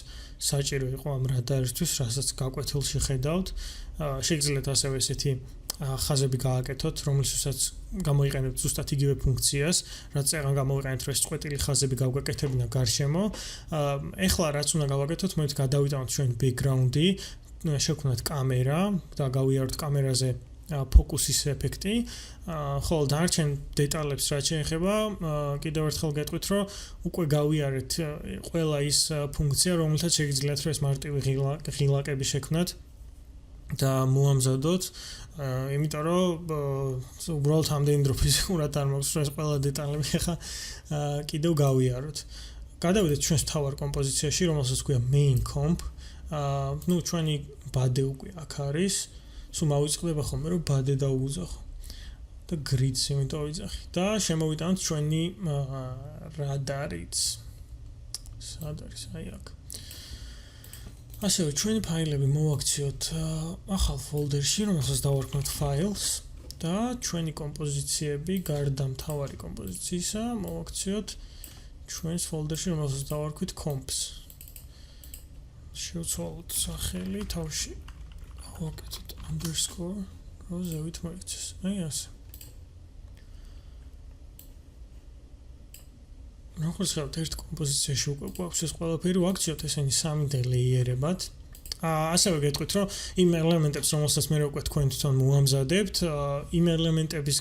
S1: საჭირო იყო ამ რადარისთვის, რასაც გაკვეთილში ხედავთ. შეგიძლიათ ასევე ესეთი ხაზები გააკეთოთ, რომელსაც გამოიყენებთ ზუსტად იგივე ფუნქციას, რაც წეგან გამოიყენეთ, რომ ეს წყვეტილი ხაზები გავგაკეთებინა გარშემო. ეხლა რაც უნდა გავაკეთოთ, მოით გადავიტანოთ ჩვენ background-ი, შევქმნათ კამერა და გავიაროთ კამერაზე ფოკუსის ეფექტი. ხოლო დანარჩენ დეტალებს რაც შეეხება, კიდევ ერთხელ გეტყვით, რომ უკვე გავიარეთ ყველა ის ფუნქცია, რომელთაც შეგიძლიათ რომ ეს მარტივი ღილაკები შექმნათ და მოამზადოთ, იმიტომ რომ უბრალოდ ამდენი დრო ფიზიკურად არ მაქვს, რომ ეს ყველა დეტალები ხა კიდევ გავიაროთ. გადავიდეთ ჩვენს მთავარ კომპოზიციაში, რომელსაც ქვია main comp. ჩვენი ბადე უკვე აქ არის. სულ მოვიწყდება ხოლმე რომ ბადე დაუგზავნო და grid-ს იმიტომ ვიძახი და შემოვიტანოთ ჩვენი რადარიც. სად არის? აი აქ. ასევე ჩვენი ფაილები მოვაქციოთ ახალ ფოლდერში, რომელსაც დავარქმევთ files და ჩვენი კომპოზიციები გარდა მთავარი კომპოზიციისა მოვაქციოთ ჩვენს ფოლდერში, რომელსაც დავარქვით comps. შევცვალოთ სახელი თავში. გავაკეთოთ underscore რომ ზევით მოიქცეს. აი ასე. როგორც ხავთ ერთ კომპოზიციაში უკვე გვაქვს ეს ყველაფერი ვაქციოთ ესენი 3D ლეიერებად. ასევე გეტყვით რომ იმ ელემენტებს რომელსაც მე უკვე თქვენ თვითონ მოამზადებთ, იმ ელემენტების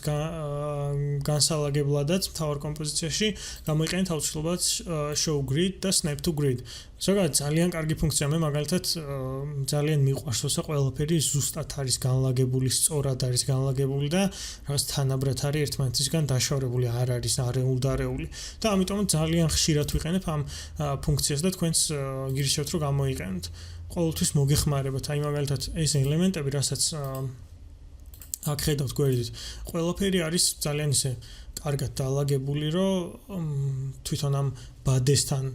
S1: განსალაგებლადაც მთავარ კომპოზიციაში გამოიყენეთ აუცილებლად show grid და snap to grid. ზოგადად ძალიან კარგი ფუნქცია, მე მაგალითად ძალიან მიყვარს, როცა ყველაფერი ზუსტად არის განლაგებული, სწორად არის განლაგებული და რაღაც თანაბრად არის ერთმანეთისგან დაშორებული, არ არის არეულ-დარეული. და ამიტომ ძალიან ხშირად ვიყენებ ამ ფუნქციას და თქვენს გირჩევთ რომ გამოიყენოთ. ყოველთვის მოგეხმარებათ, აი მაგალითად ეს ელემენტები, რასაც აქ ხედავთ გვერდით, ყველაფერი არის ძალიან ისე კარგად დალაგებული, რომ თვითონ ამ ბადესთან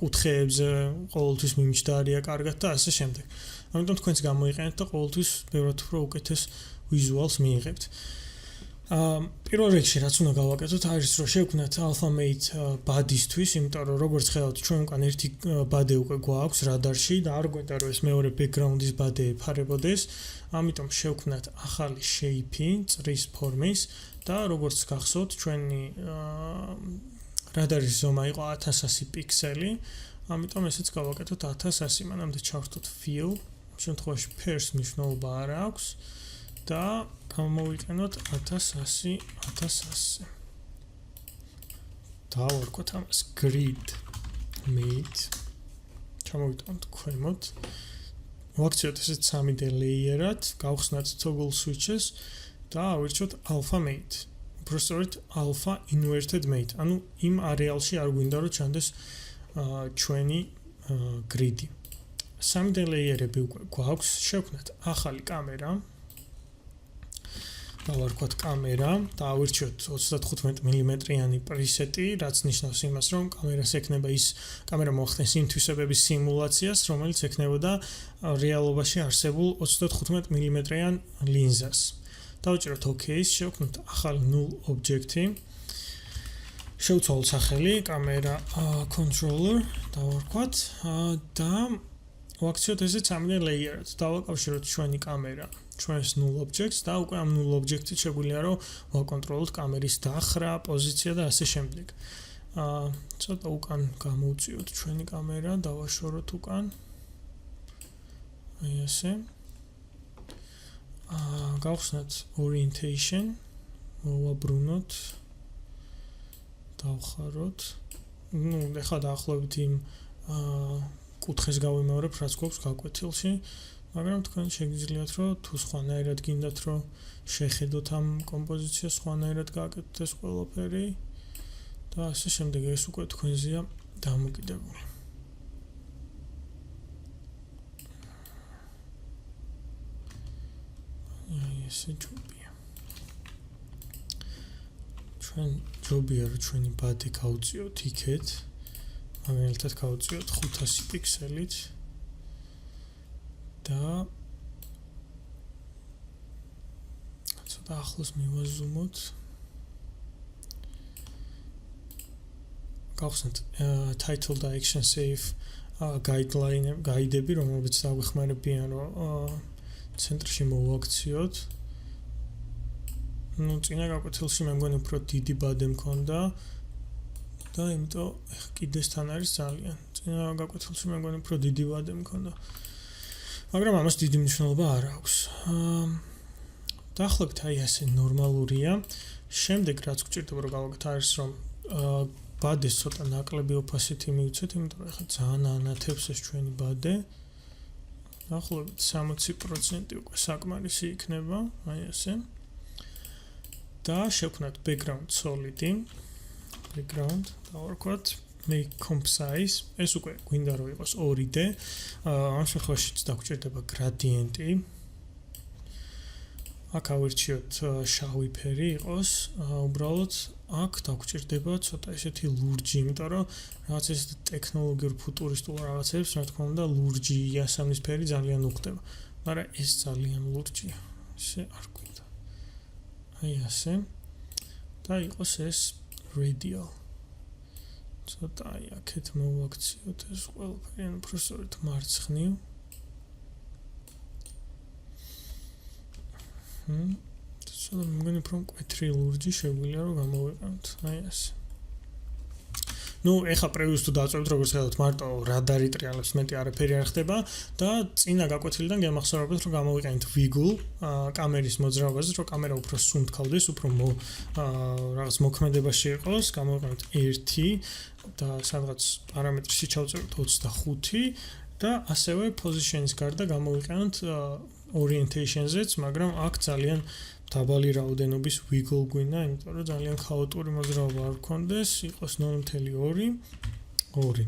S1: კუთხეებზე ყოველთვის მიმჯდარია კარგად და ასე შემდეგ. ამიტომ თქვენს გამოიყენეთ და ყოველთვის ბევრად უფრო უკეთეს ვიზუალს მიიღებთ. პირველ რიგში რაც უნდა გავაკეთოთ არის რომ შევქმნათ alpha-mate ბადისთვის, იმიტომ რომ როგორც ხედავთ ჩვენ უკან ერთი ბადე უკვე გვაქვს რადარში და არ გვინდა რომ ეს მეორე background-ის ბადე ეფარებოდეს, ამიტომ შევქმნათ ახალი shape-ი წრის ფორმის და როგორც გახსოვთ ჩვენი რადარის ზომა იყო 1100 პიქსელი, ამიტომ ესეც გავაკეთოთ 1100, მანამდე ჩავხტოთ fill, შემთხვევაში pairs მნიშვნელობა არ აქვს და გამოვიყენოთ 1100. დავარქვათ ამას grid mate. ჩამოვიტანოთ ქვემოთ. ვაქციოთ ესეთ 3D layer-ად, გავხსნათ toggle switches და ავირჩიოთ alpha mate. უბრალოდ alpha inverted mate. ანუ იმ არეალში არ გვინდა რომ ჩანდეს ჩვენი grid-ი. 3D layer-ები უკვე გვაქვს, შევქმნათ ახალი კამერა. დავარქვათ კამერა და ავირჩიოთ 35 მმ-იანი პრისეტი, რაც ნიშნავს იმას, რომ კამერას ექნება ის კამერა მოახდენს იმ თვისებების სიმულაციას, რომელიც ექნებოდა რეალობაში არსებულ 35 მმ-იან ლინზას. დავჭიროთ OK-ს, შევქმნით ახალი null object-ი. შევცვალოთ სახელი კამერა controller დავარქვათ და ვაქციოთ ესე 3D layer-ად. დავაკავშიროთ ჩვენი კამერა ჩვენს null objects და უკვე ამ null object-ით შეგვიძლია რომ ვაკონტროლოთ კამერის დახრა, პოზიცია და ასე შემდეგ. ცოტა უკან გამოვწიოთ ჩვენი კამერა, დავაშოროთ უკან. აი ასე. გავხსნათ orientation, მოვაბრუნოთ. დავხაროთ. ეხლა დაახლოებით იმ კუთხეს გავიმეორებ, რაც გვაქვს გაკვეთილში. მაგრამ თქვენ შეგიძლიათ რომ თუ სხვანაირად გინდათ რომ შეხედოთ ამ კომპოზიციას სხვანაირად გააკეთოთ ეს ყველაფერი და ასე შემდეგ ეს უკვე თქვენზეა დამოკიდებული. ესე ჯობია. ჩვენ ჯობია რომ ჩვენი ბადე გავუწიოთ იქეთ. მაგალითად გავუწიოთ 500 პიქსელით. და ცოტა ახლოს მივაზუმოთ. გავხსნათ title და action save გაიდები, რომელიც დაგვეხმარებიან რომ ცენტრში მოვაქციოთ. წინა გაკვეთილში მე მგონი უფრო დიდი ბადე მქონდა და იმიტომ კიდესთან არის ძალიან. წინა გაკვეთილში მე მგონი უფრო დიდი ბადე მქონდა. მაგრამ ამას დიდი მნიშვნელობა არ აქვს. დაახლოებით აი ასე ნორმალურია. შემდეგ რაც გვჭირდება რომ გავაკეთოთ არის რომ ბადეს ცოტა ნაკლები opacity მივცეთ, იმიტომ რომ ახლა ძალიან ანათებს ეს ჩვენი ბადე. დაახლოებით 60% უკვე საკმარისი იქნება, აი ასე. და შევქმნათ background solid-ი. background დავარქვათ make comp size. ეს უკვე გვინდა რომ იყოს 2D. ამ შემთხვევაშიც დაგვჭირდება gradient-ი. აქ ავირჩიოთ შავი ფერი იყოს, უბრალოდ აქ დაგვჭირდება ცოტა ესეთი ლურჯი, იმიტომ რომ რაღაც ეს ტექნოლოგიურ ფუტურისტულ რაღაცებს, რა თქმა უნდა, ლურჯი იასამნის ფერი ძალიან უხდება. მაგრამ ეს ძალიან ლურჯია. ესე არ გვინდა. აი ასე. და იყოს ეს radial. ცოტა აი აქეთ მოვაქციოთ ეს ყველაფერი, ანუ პროსტორით მარცხნივ. ცოტა მგონი რომ კვეთრი ლურჯი შეგვიძლია რომ გამოვიყენოთ. აი ასე. ნუ ეხა პრევიუს თუ დავწევთ როგორც ხედავთ მარტო რადარი ტრიალებს მეტი არაფერი არ ხდება და წინა გაკვეთილიდან გემახსოვრებათ რომ გამოვიყენოთ ვიგულ კამერის მოძრაობაზე, რომ კამერა უფრო სუნთქავდეს, უფრო რაღაც მოქმედებაში იყოს, გამოვიყენოთ 1 და სადღაც პარამეტრში ჩავწეროთ 25 და ასევე position-ის გარდა გამოვიყენოთ orientation-ზეც, მაგრამ აქ ძალიან დაბალი რაოდენობის wiggle გვინდა, იმიტომ რომ ძალიან ქაოტური მოძრაობა არ გქონდეს, იყოს 0.2.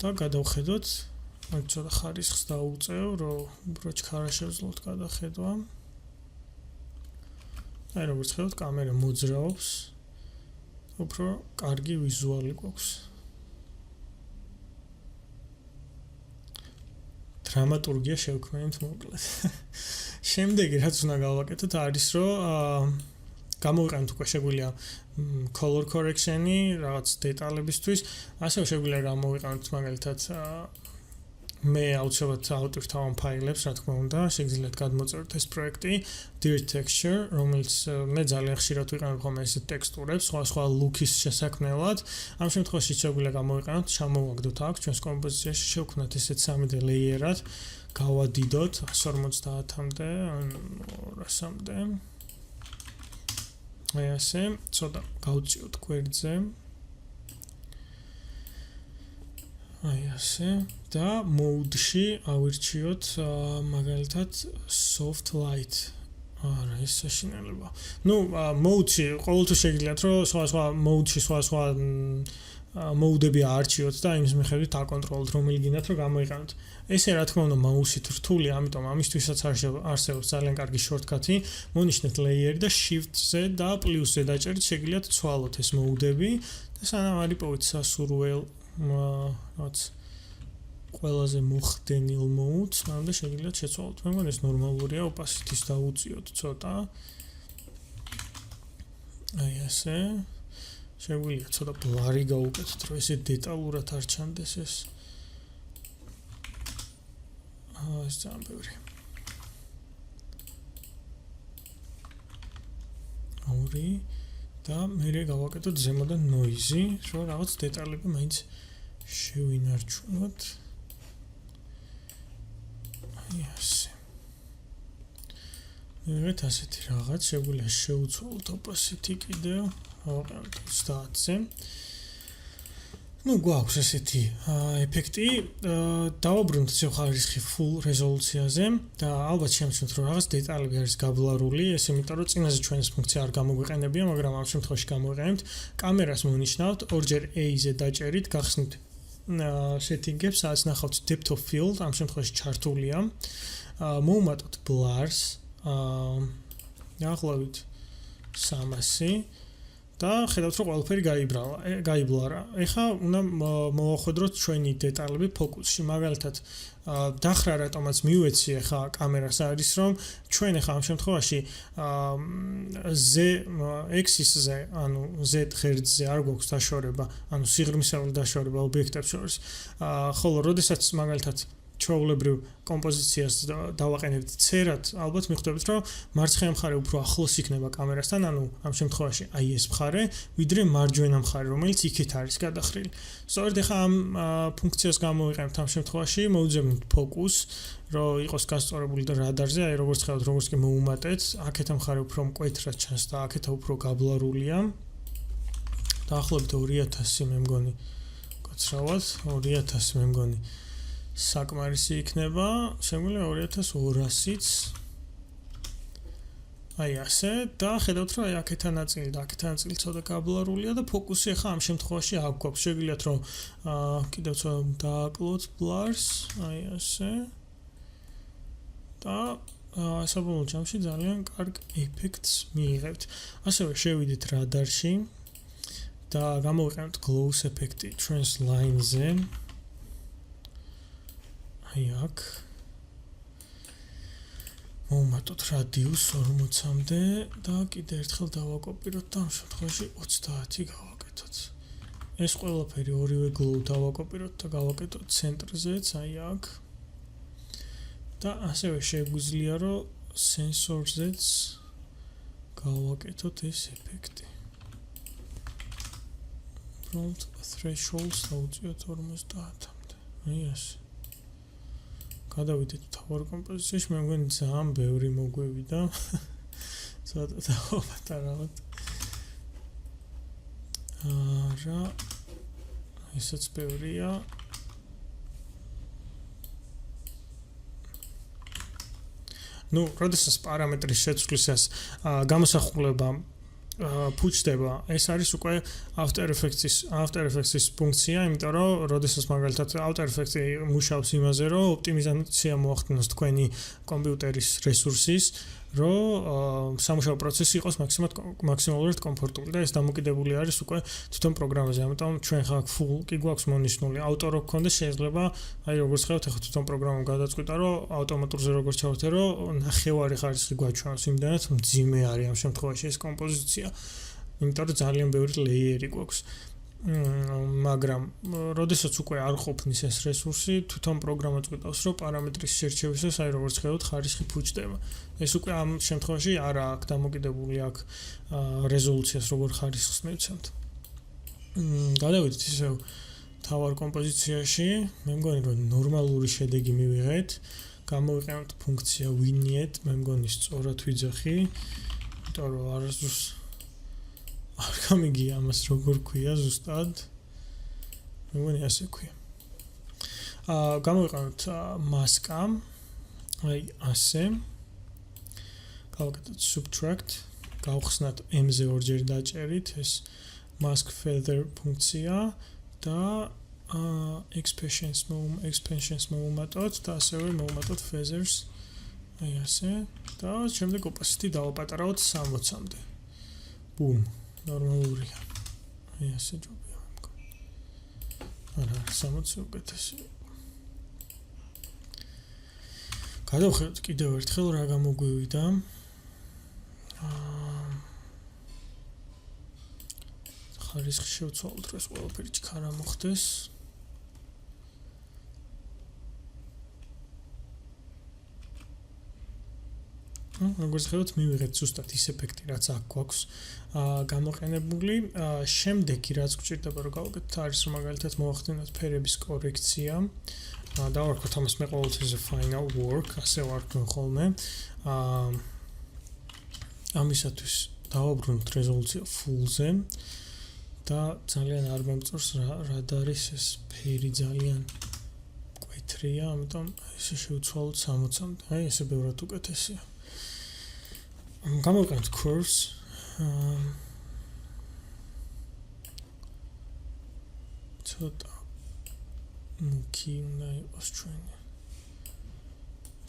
S1: და გადავხედოთ, აი ცოტა ხარისხს დავუწევ, რომ უფრო ჩქარა შევძლოთ გადახედვა. აი როგორც ხედავთ, კამერა მოძრაობს. უფრო კარგი ვიზუალი გვაქვს. დრამატურგია შევქმნით მოკლედ. შემდეგი რაც უნდა გავაკეთოთ არის რომ გამოვიყენოთ უკვე შეგვიძლია color correction-ი რაღაც დეტალებისთვის, ასევე შეგვიძლია გამოვიყენოთ მაგალითად მე აუცილებლად ავტვირთავ ამ ფაილებს, რა თქმა უნდა, შეგიძლიათ გადმოწეროთ ეს პროექტი Dirt Texture, რომელიც მე ძალიან ხშირად ვიყენებ ხოლმე ესეთ ტექსტურებს, სხვა ლუკის შესაქმნელად. ამ შემთხვევაში შეგვიძლია გამოვიყენოთ, ჩამოვაგდოთ აქ ჩვენს კომპოზიციაში, შევქმნათ ესეთ 3D layer-ად, გავადიდოთ 150-მდე, ან 200-მდე. აი ასე, ცოტა გავწიოთ გვერდზე. აი ასე და mode-ში ავირჩიოთ მაგალითად soft light. არა, ეს საშინელება. ნუ mode-ში ყოველთვის შეგიძლიათ რომ სხვა mode-ში სხვა mode-ები აარჩიოთ და იმის მიხედვით აკონტროლოთ რომელი გინდათ რომ გამოიყენოთ. ესე რა თქმა უნდა mouse-ით რთული, ამიტომ ამისთვისაც არსებობს ძალიან კარგი shortcut-ი. მონიშნეთ layer და shift-ზე და plus-ზე დაჭერით შეგიძლიათ ცვალოთ ეს mode-ები და სანამ არ იპოვეთ სასურველ რაც ყველაზე მოხდენილ mode-ს, მანამდე შეგიძლიათ შეცვალოთ. მე მგონი ეს ნორმალურია, opacity-ს დავუწიოთ ცოტა. აი ასე. შეგვიძლია ცოტა blurry გავუკეთოთ, რომ ესე დეტალურად არ ჩანდეს ეს. ეს ძალიან ბევრი. ორი და მე გავაკეთოთ ზემოდან noise-ი, რომ რაღაც დეტალები მაინც შევინარჩუნოთ. აი ასე. მივიღეთ ასეთი რაღაც, შეგვიძლია შევუცვალოთ opacity კიდევ, ავაყენოთ 30-ზე. ნუ გვაქვს ესეთი ეფექტი, დავაბრუნოთ ხარისხი full რეზოლუციაზე და ალბათ შემჩნევთ რომ რაღაც დეტალები არის გაბლარული, ეს იმიტომ რომ წინაზე ჩვენს ფუნქცია არ გამოგვიყენებია, მაგრამ ამ შემთხვევაში გამოვიყენებთ. კამერას მონიშნავთ, ორჯერ A-ზე დაჭერით, გახსნით setting-ებს, სადაც ნახავთ depth of field, ამ შემთხვევაში ჩართულია. მოვუმატოთ blurs, დაახლოებით 300 და ხედავთ რომ ყველაფერი გაიბლარა. ეხლა უნდა მოვახვედროთ ჩვენი დეტალები ფოკუსში. მაგალითად, დახრა რატომაც მივეცი ეხლა კამერას არის რომ ჩვენ ეხლა ამ შემთხვევაში Z axis-ზე, ანუ Z ღერძზე არ გვაქვს დაშორება, ანუ სიღრმისეული დაშორება ობიექტებს შორის. ხოლო როდესაც მაგალითად ჩვეულებრივ კომპოზიციას დავაყენებთ ცერად, ალბათ მიხვდებით, რომ მარცხენა მხარე უფრო ახლოს იქნება კამერასთან, ანუ ამ შემთხვევაში აი ეს მხარე, ვიდრე მარჯვენა მხარე, რომელიც იქით არის გადახრილი. სწორედ ახლა ამ ფუნქციას გამოვიყენებთ ამ შემთხვევაში, მოვუძებნით ფოკუს, რომ იყოს გასწორებული და რადარზე, აი როგორც ხედავთ, როგორც კი მოუმატეთ, აქეთ ამ მხარე უფრო მკვეთრად ჩანს და აქეთ უფრო გაბლარულია. დაახლოებით 2000 მე მგონი გაცრავად, 2000 მე მგონი საკმარისი იქნება, შემიძლია 2200-იც. აი ასე და ხედავთ რომ აი აქეთა ნაწილი და აქეთა ნაწილი ცოტა გაბლარულია და ფოკუსი ახლა ამ შემთხვევაში აქ გვაქვს. შეგიძლიათ რომ კიდევ ცოტა დააკლოთ blurs, აი ასე. და საბოლოო ჯამში ძალიან კარგ ეფექტს მიიღებთ. ასევე შევიდეთ რადარში და გამოვიყენებთ glows ეფექტი trans line-ზე. აი აქ მოვუმატოთ radius 40-მდე და კიდე ერთხელ დავაკოპიროთ და ამ შემთხვევაში 30 გავაკეთოთ. ეს ყველაფერი ორივე glow დავაკოპიროთ და გავაკეთოთ ცენტრზეც, აი აქ. და ასევე შეგვიძლია რომ სენსორზეც გავაკეთოთ ეს ეფექტი. Prompt thresholds დავუწიოთ 50-მდე. აი ასე. გადავიდეთ თავარ კომპოზიციაში, მე მგონი ძალიან ბევრი მოგვევიდა. ცოტა დავაპატარავთ. რა ისიც ბევრია. ნუ, როდესაც პარამეტრის შეცვლისას გამოსახულება ფუჭდება, ეს არის უკვე After Effects-ის ფუნქცია, იმიტომ რომ როდესაც მაგალითად After Effects-ი მუშაობს იმაზე, რომ ოპტიმიზაცია მოახდინოს თქვენი კომპიუტერის რესურსის, რომ სამუშაო პროცესი იყოს მაქსიმალურად კომფორტული და ეს დამოკიდებული არის უკვე თვითონ პროგრამაზე. ამიტომ ჩვენ ხა full კი გვაქვს მონიშნული ავტორო გქონდეს, შეიძლება აი როგორც ხედავთ, ახლა თვითონ პროგრამამ გადაწყვიტა, რომ ავტომატურზე როგორც ჩავთერო, ნახევარი ხარისხი გვაჩვენოს, იმდანაც მძიმე არის ამ შემთხვევაში ეს კომპოზიცია. იმიტომ რომ ძალიან ბევრი ლეიერი გვაქვს. მაგრამ როდესაც უკვე არ ყოფნის ეს რესურსი, თვითონ პროგრამა წყვიტავს, რომ პარამეტრის შერჩევისას აი როგორც ხედავთ, ხარისხი ფუჭდება. ეს უკვე ამ შემთხვევაში არ აქვს დამოკიდებული აქ რეზოლუციას, როგორ ხარისხს მივცემთ. გადავიდეთ ისევ თავარ კომპოზიციაში, მე მგონი რომ ნორმალური შედეგი მივიღეთ. გამოვიყენოთ ფუნქცია vignette, მე მგონი სწორად ვიძახი, იმიტომ რომ არასდროს არ გამიგია ამას როგორ ქვია ზუსტად. მე მგონი ასე ქვია. გამოვიყენოთ მასკა, აი ასე. გავაკეთოთ subtract, გავხსნათ m-ზე ორჯერ დაჭერით ეს mask feather ფუნქცია და expansions მოვუმატოთ და ასევე მოვუმატოთ feathers, აი ასე და შემდეგ opacity დავაპატარავთ 60-მდე. ბუმ, ნორმალურია. აი ასე ჯობია მე მგონი. არა, 60 უკეთესი. გადავხედოთ კიდევ ერთხელ რა გამოგვივიდა. ხარისხი შევცვალოთ, რომ ეს ყველაფერი ჩქარა მოხდეს. როგორც ხედავთ, მივიღეთ ზუსტად ის ეფექტი, რაც აქ გვაქვს გამოყენებული. შემდეგი რაც გვჭირდება რომ გავაკეთოთ, არის რომ მაგალითად მოვახდინოთ ფერების კორექცია. დავარქვათ ამას მე ყოველთვის final work, ასე ვარქვენ ხოლმე. ამისათვის დავაბრუნოთ რეზოლუცია full-ზე და ძალიან არ მომწონს რადარის ეს ფერი ძალიან მკვეთრია, ამიტომ ესე შევცვალოთ 60-მდე. აი ესე ბევრად უკეთესია. გამოვიყენოთ curves. ცოტა მუქი უნდა იყოს ჩვენი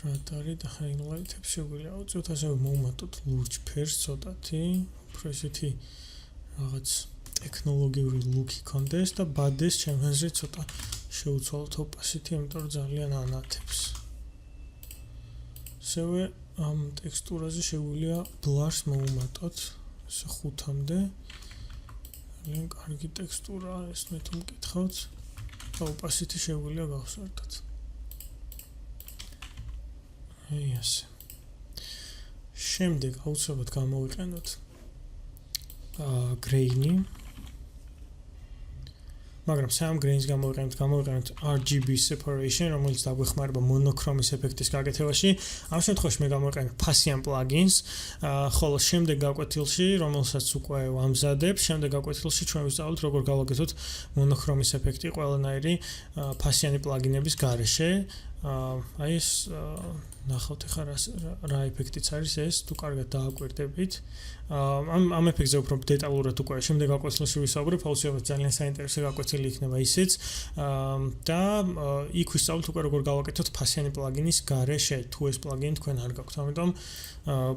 S1: რადარი და highlight-ებს შეგვიძლია ავწიოთ, ასევე მოვუმატოთ ლურჯ ფერს ცოტათი, უფრო ესეთი რაღაც ტექნოლოგიური ლუკი კონდეს და ბადეს ჩემზე ცოტა შევცვალოთ opacity, იმიტომ რომ ძალიან ანათებს. ასევე ამ ტექსტურაზე შეგვიძლია blurs მოვუმატოთ, ესე 5-მდე. ძალიან კარგი ტექსტურაა ეს, მე თუ მკითხავთ და opacity შეგვიძლია გავსვერთოთ. აი ასე. შემდეგ აუცილებლად გამოვიყენოთ grain-ი. მაგრამ სამ grains გამოვიყენოთ RGB separation, რომელიც დაგვეხმარება მონოქრომის ეფექტის გაკეთებაში. ამ შემთხვევაში მე გამოვიყენებ ფასიან plugins, ხოლო შემდეგ გაკვეთილში, რომელსაც უკვე ვამზადებ, შემდეგ გაკვეთილში ჩვენ ვისწავლოთ, როგორ გავაკეთოთ მონოქრომის ეფექტი ყველანაირი ფასიანი პლაგინების გარეშე. აი ეს ნახავთ ახლა რა ეფექტიც არის ეს, თუ კარგად დააკვირდებით. ამ ეფექტზე უფრო დეტალურად უკვე შემდეგ გაკვეთილში ვისაუბრებ, აუცილებლად ძალიან საინტერესო გაკვეთილი იქნება ისიც. და იქ ვისწავლოთ უკვე როგორ გავაკეთოთ ფასიანი პლაგინის გარეშე, თუ ეს პლაგინი თქვენ არ გაქვთ. ამიტომ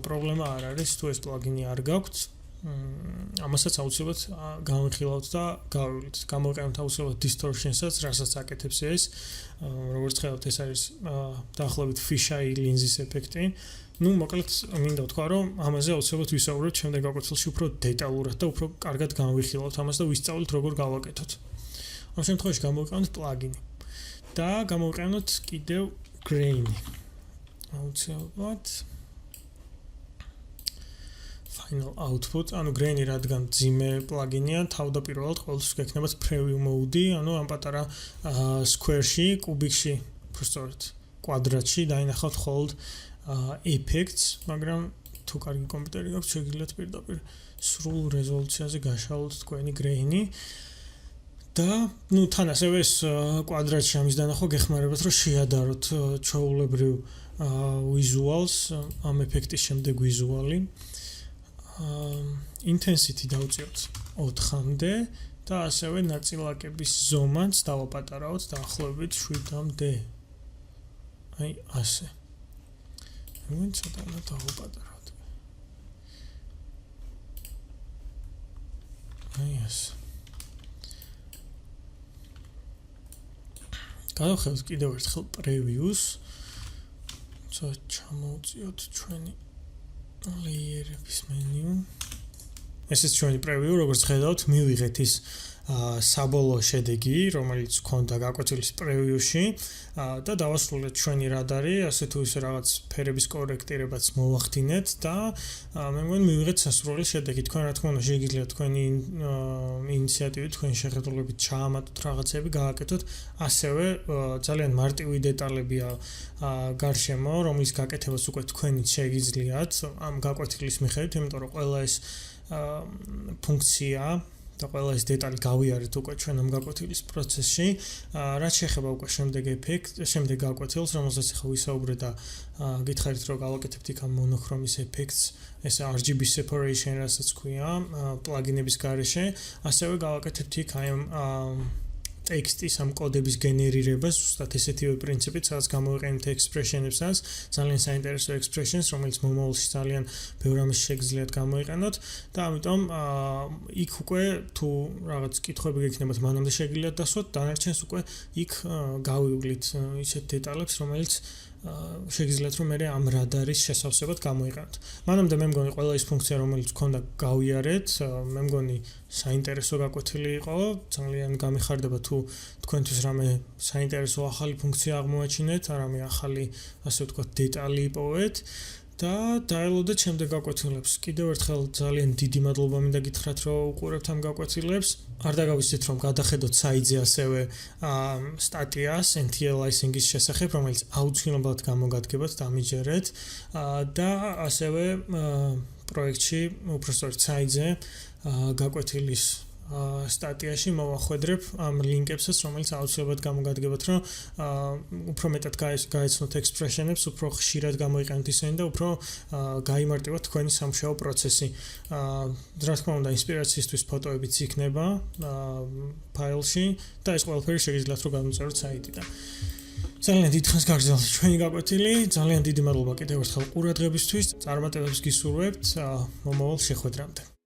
S1: პრობლემა არ არის, თუ ეს პლაგინი არ გაქვთ. ამასაც აუცილებლად გავიხილავთ და გავივლით. გამოვიყენოთ აუცილებლად distortion-საც, რასაც აკეთებს ეს. როგორც ხედავთ, ეს არის დაახლოებით fisheye lens-ის ეფექტი. ნუ მოკლედ მინდა ვთქვა, რომ ამაზე აუცილებლად ვისაუბრებთ შემდეგ გაკვეთილში უფრო დეტალურად და უფრო კარგად გავიხილავთ ამას და ვისწავლით როგორ გავაკეთოთ. ამ შემთხვევაში გამოვიყენოთ პლაგინი და გამოვიყენოთ კიდევ grain-ი. აუცილებლად final output, ანუ grain-ი რადგან ძიმე პლაგინია, თავდაპირველად ყოველთვის გექნებათ preview mode-ი, ანუ ამ პატარა square-ში, კუბიკში, უბრალოდ კვადრატში დაინახავთ მხოლოდ effects, მაგრამ თუ კარგი კომპიუტერი გაქვთ, შეგიძლიათ პირდაპირ სრულ რეზოლუციაზე გაშალოთ თქვენი grain-ი. და ნუ თან ასევე ეს კვადრატში ამის დანახვა გეხმარებათ, რომ შეადაროთ ჩვეულებრივ visuals, ამ ეფექტის შემდეგ ვიზუალი. intensity დავუწიოთ 4-მდე და ასევე ნაწილაკების ზომაც დავაპატარავთ დაახლოებით 7-მდე. აი ასე. მე ცოტა დავაპატარავთ. აი ასე. გავხსენოთ კიდევ ერთხელ previews. ჩამოვწიოთ ჩვენი layer-ების menu. ესეც ჩვენი preview, როგორც ხედავთ, მივიღეთ ის საბოლოო შედეგი, რომელიც გვქონდა გაკვეთილის preview-ში და დავასრულეთ ჩვენი რადარი, ასე თუ ისე რაღაც ფერების კორექტირებაც მოვახდინეთ და მე მგონი მივიღეთ სასურველი შედეგი. თქვენ რა თქმა უნდა შეგიძლიათ თქვენი ინიციატივით, თქვენი შეხედულებით ჩაამატოთ რაღაცები, გააკეთოთ. ასევე ძალიან მარტივი დეტალებია გარშემო, რომლის გაკეთებას უკვე თქვენით შეგიძლიათ ამ გაკვეთილის მიხედვით, იმიტომ რომ ყველა ეს ფუნქცია და ყველა ეს დეტალი გავიარეთ უკვე ჩვენ ამ გაკვეთილის პროცესში. რაც შეეხება უკვე შემდეგ გაკვეთილს, რომელსაც ახლა ვისაუბრე და გითხარით რომ გავაკეთებთ იქ ამ მონოქრომის ეფექტს, ეს RGB separation, რასაც ქვია, პლაგინების გარეშე, ასევე გავაკეთებთ იქ აი ამ ტექსტის ამ კოდების გენერირებას, ზუსტად ესეთივე პრინციპით, სადაც გამოვიყენებთ expression-ებსაც, ძალიან საინტერესო expressions, რომელიც მომავალში ძალიან ბევრ ამას შეგიძლიათ გამოიყენოთ და ამიტომ იქ უკვე თუ რაღაც კითხვები გექნებათ, მანამდე შეგიძლიათ დასვათ, დანარჩენს უკვე იქ გავივლით ისეთ დეტალებს, რომელიც შეგიძლიათ რომ მე ამ რადარის შესავსებად გამოიყენოთ. მანამდე მე მგონი ყველა ის ფუნქცია, რომელიც გქონდა გავიარეთ, მე მგონი საინტერესო გაკვეთილი იყო, ძალიან გამიხარდება თუ თქვენთვის რამე საინტერესო ახალი ფუნქცია აღმოაჩინეთ, არამე ახალი, ასე ვთქვათ, დეტალი იპოვეთ და დაელოდეთ შემდეგ გაკვეთილებს. კიდევ ერთხელ ძალიან დიდი მადლობა მინდა გითხრათ, რომ უყურებთ ამ გაკვეთილებს. არ დაგავიწყდეთ რომ გადახედოთ საიტზე ასევე სტატიას anti-aliasing-ის შესახებ, რომელიც აუცილებლად გამოგადგებათ, დამიჯერეთ და ასევე პროექტში უბრალოდ საიტზე გაკვეთილის სტატიაში მოვახვედრებ ამ ლინკებსაც, რომელიც აუცილებლად გამოგადგებათ, რომ უფრო მეტად გაეცნოთ expression-ებს, უფრო ხშირად გამოიყენოთ ისინი და უფრო გაიმარტივოთ თქვენი სამუშაო პროცესი. რა თქმა უნდა, ინსპირაციისთვის ფოტოებიც იქნება ფაილში და ეს ყველაფერი შეგიძლიათ რომ გამოწეროთ საიტიდან. ძალიან დიდ ხანს გაგრძელდა ჩვენი გაკვეთილი, ძალიან დიდი მადლობა კიდევ ერთხელ ყურადღებისთვის. წარმატებებს გისურვებთ მომავალ შეხვედრამდე.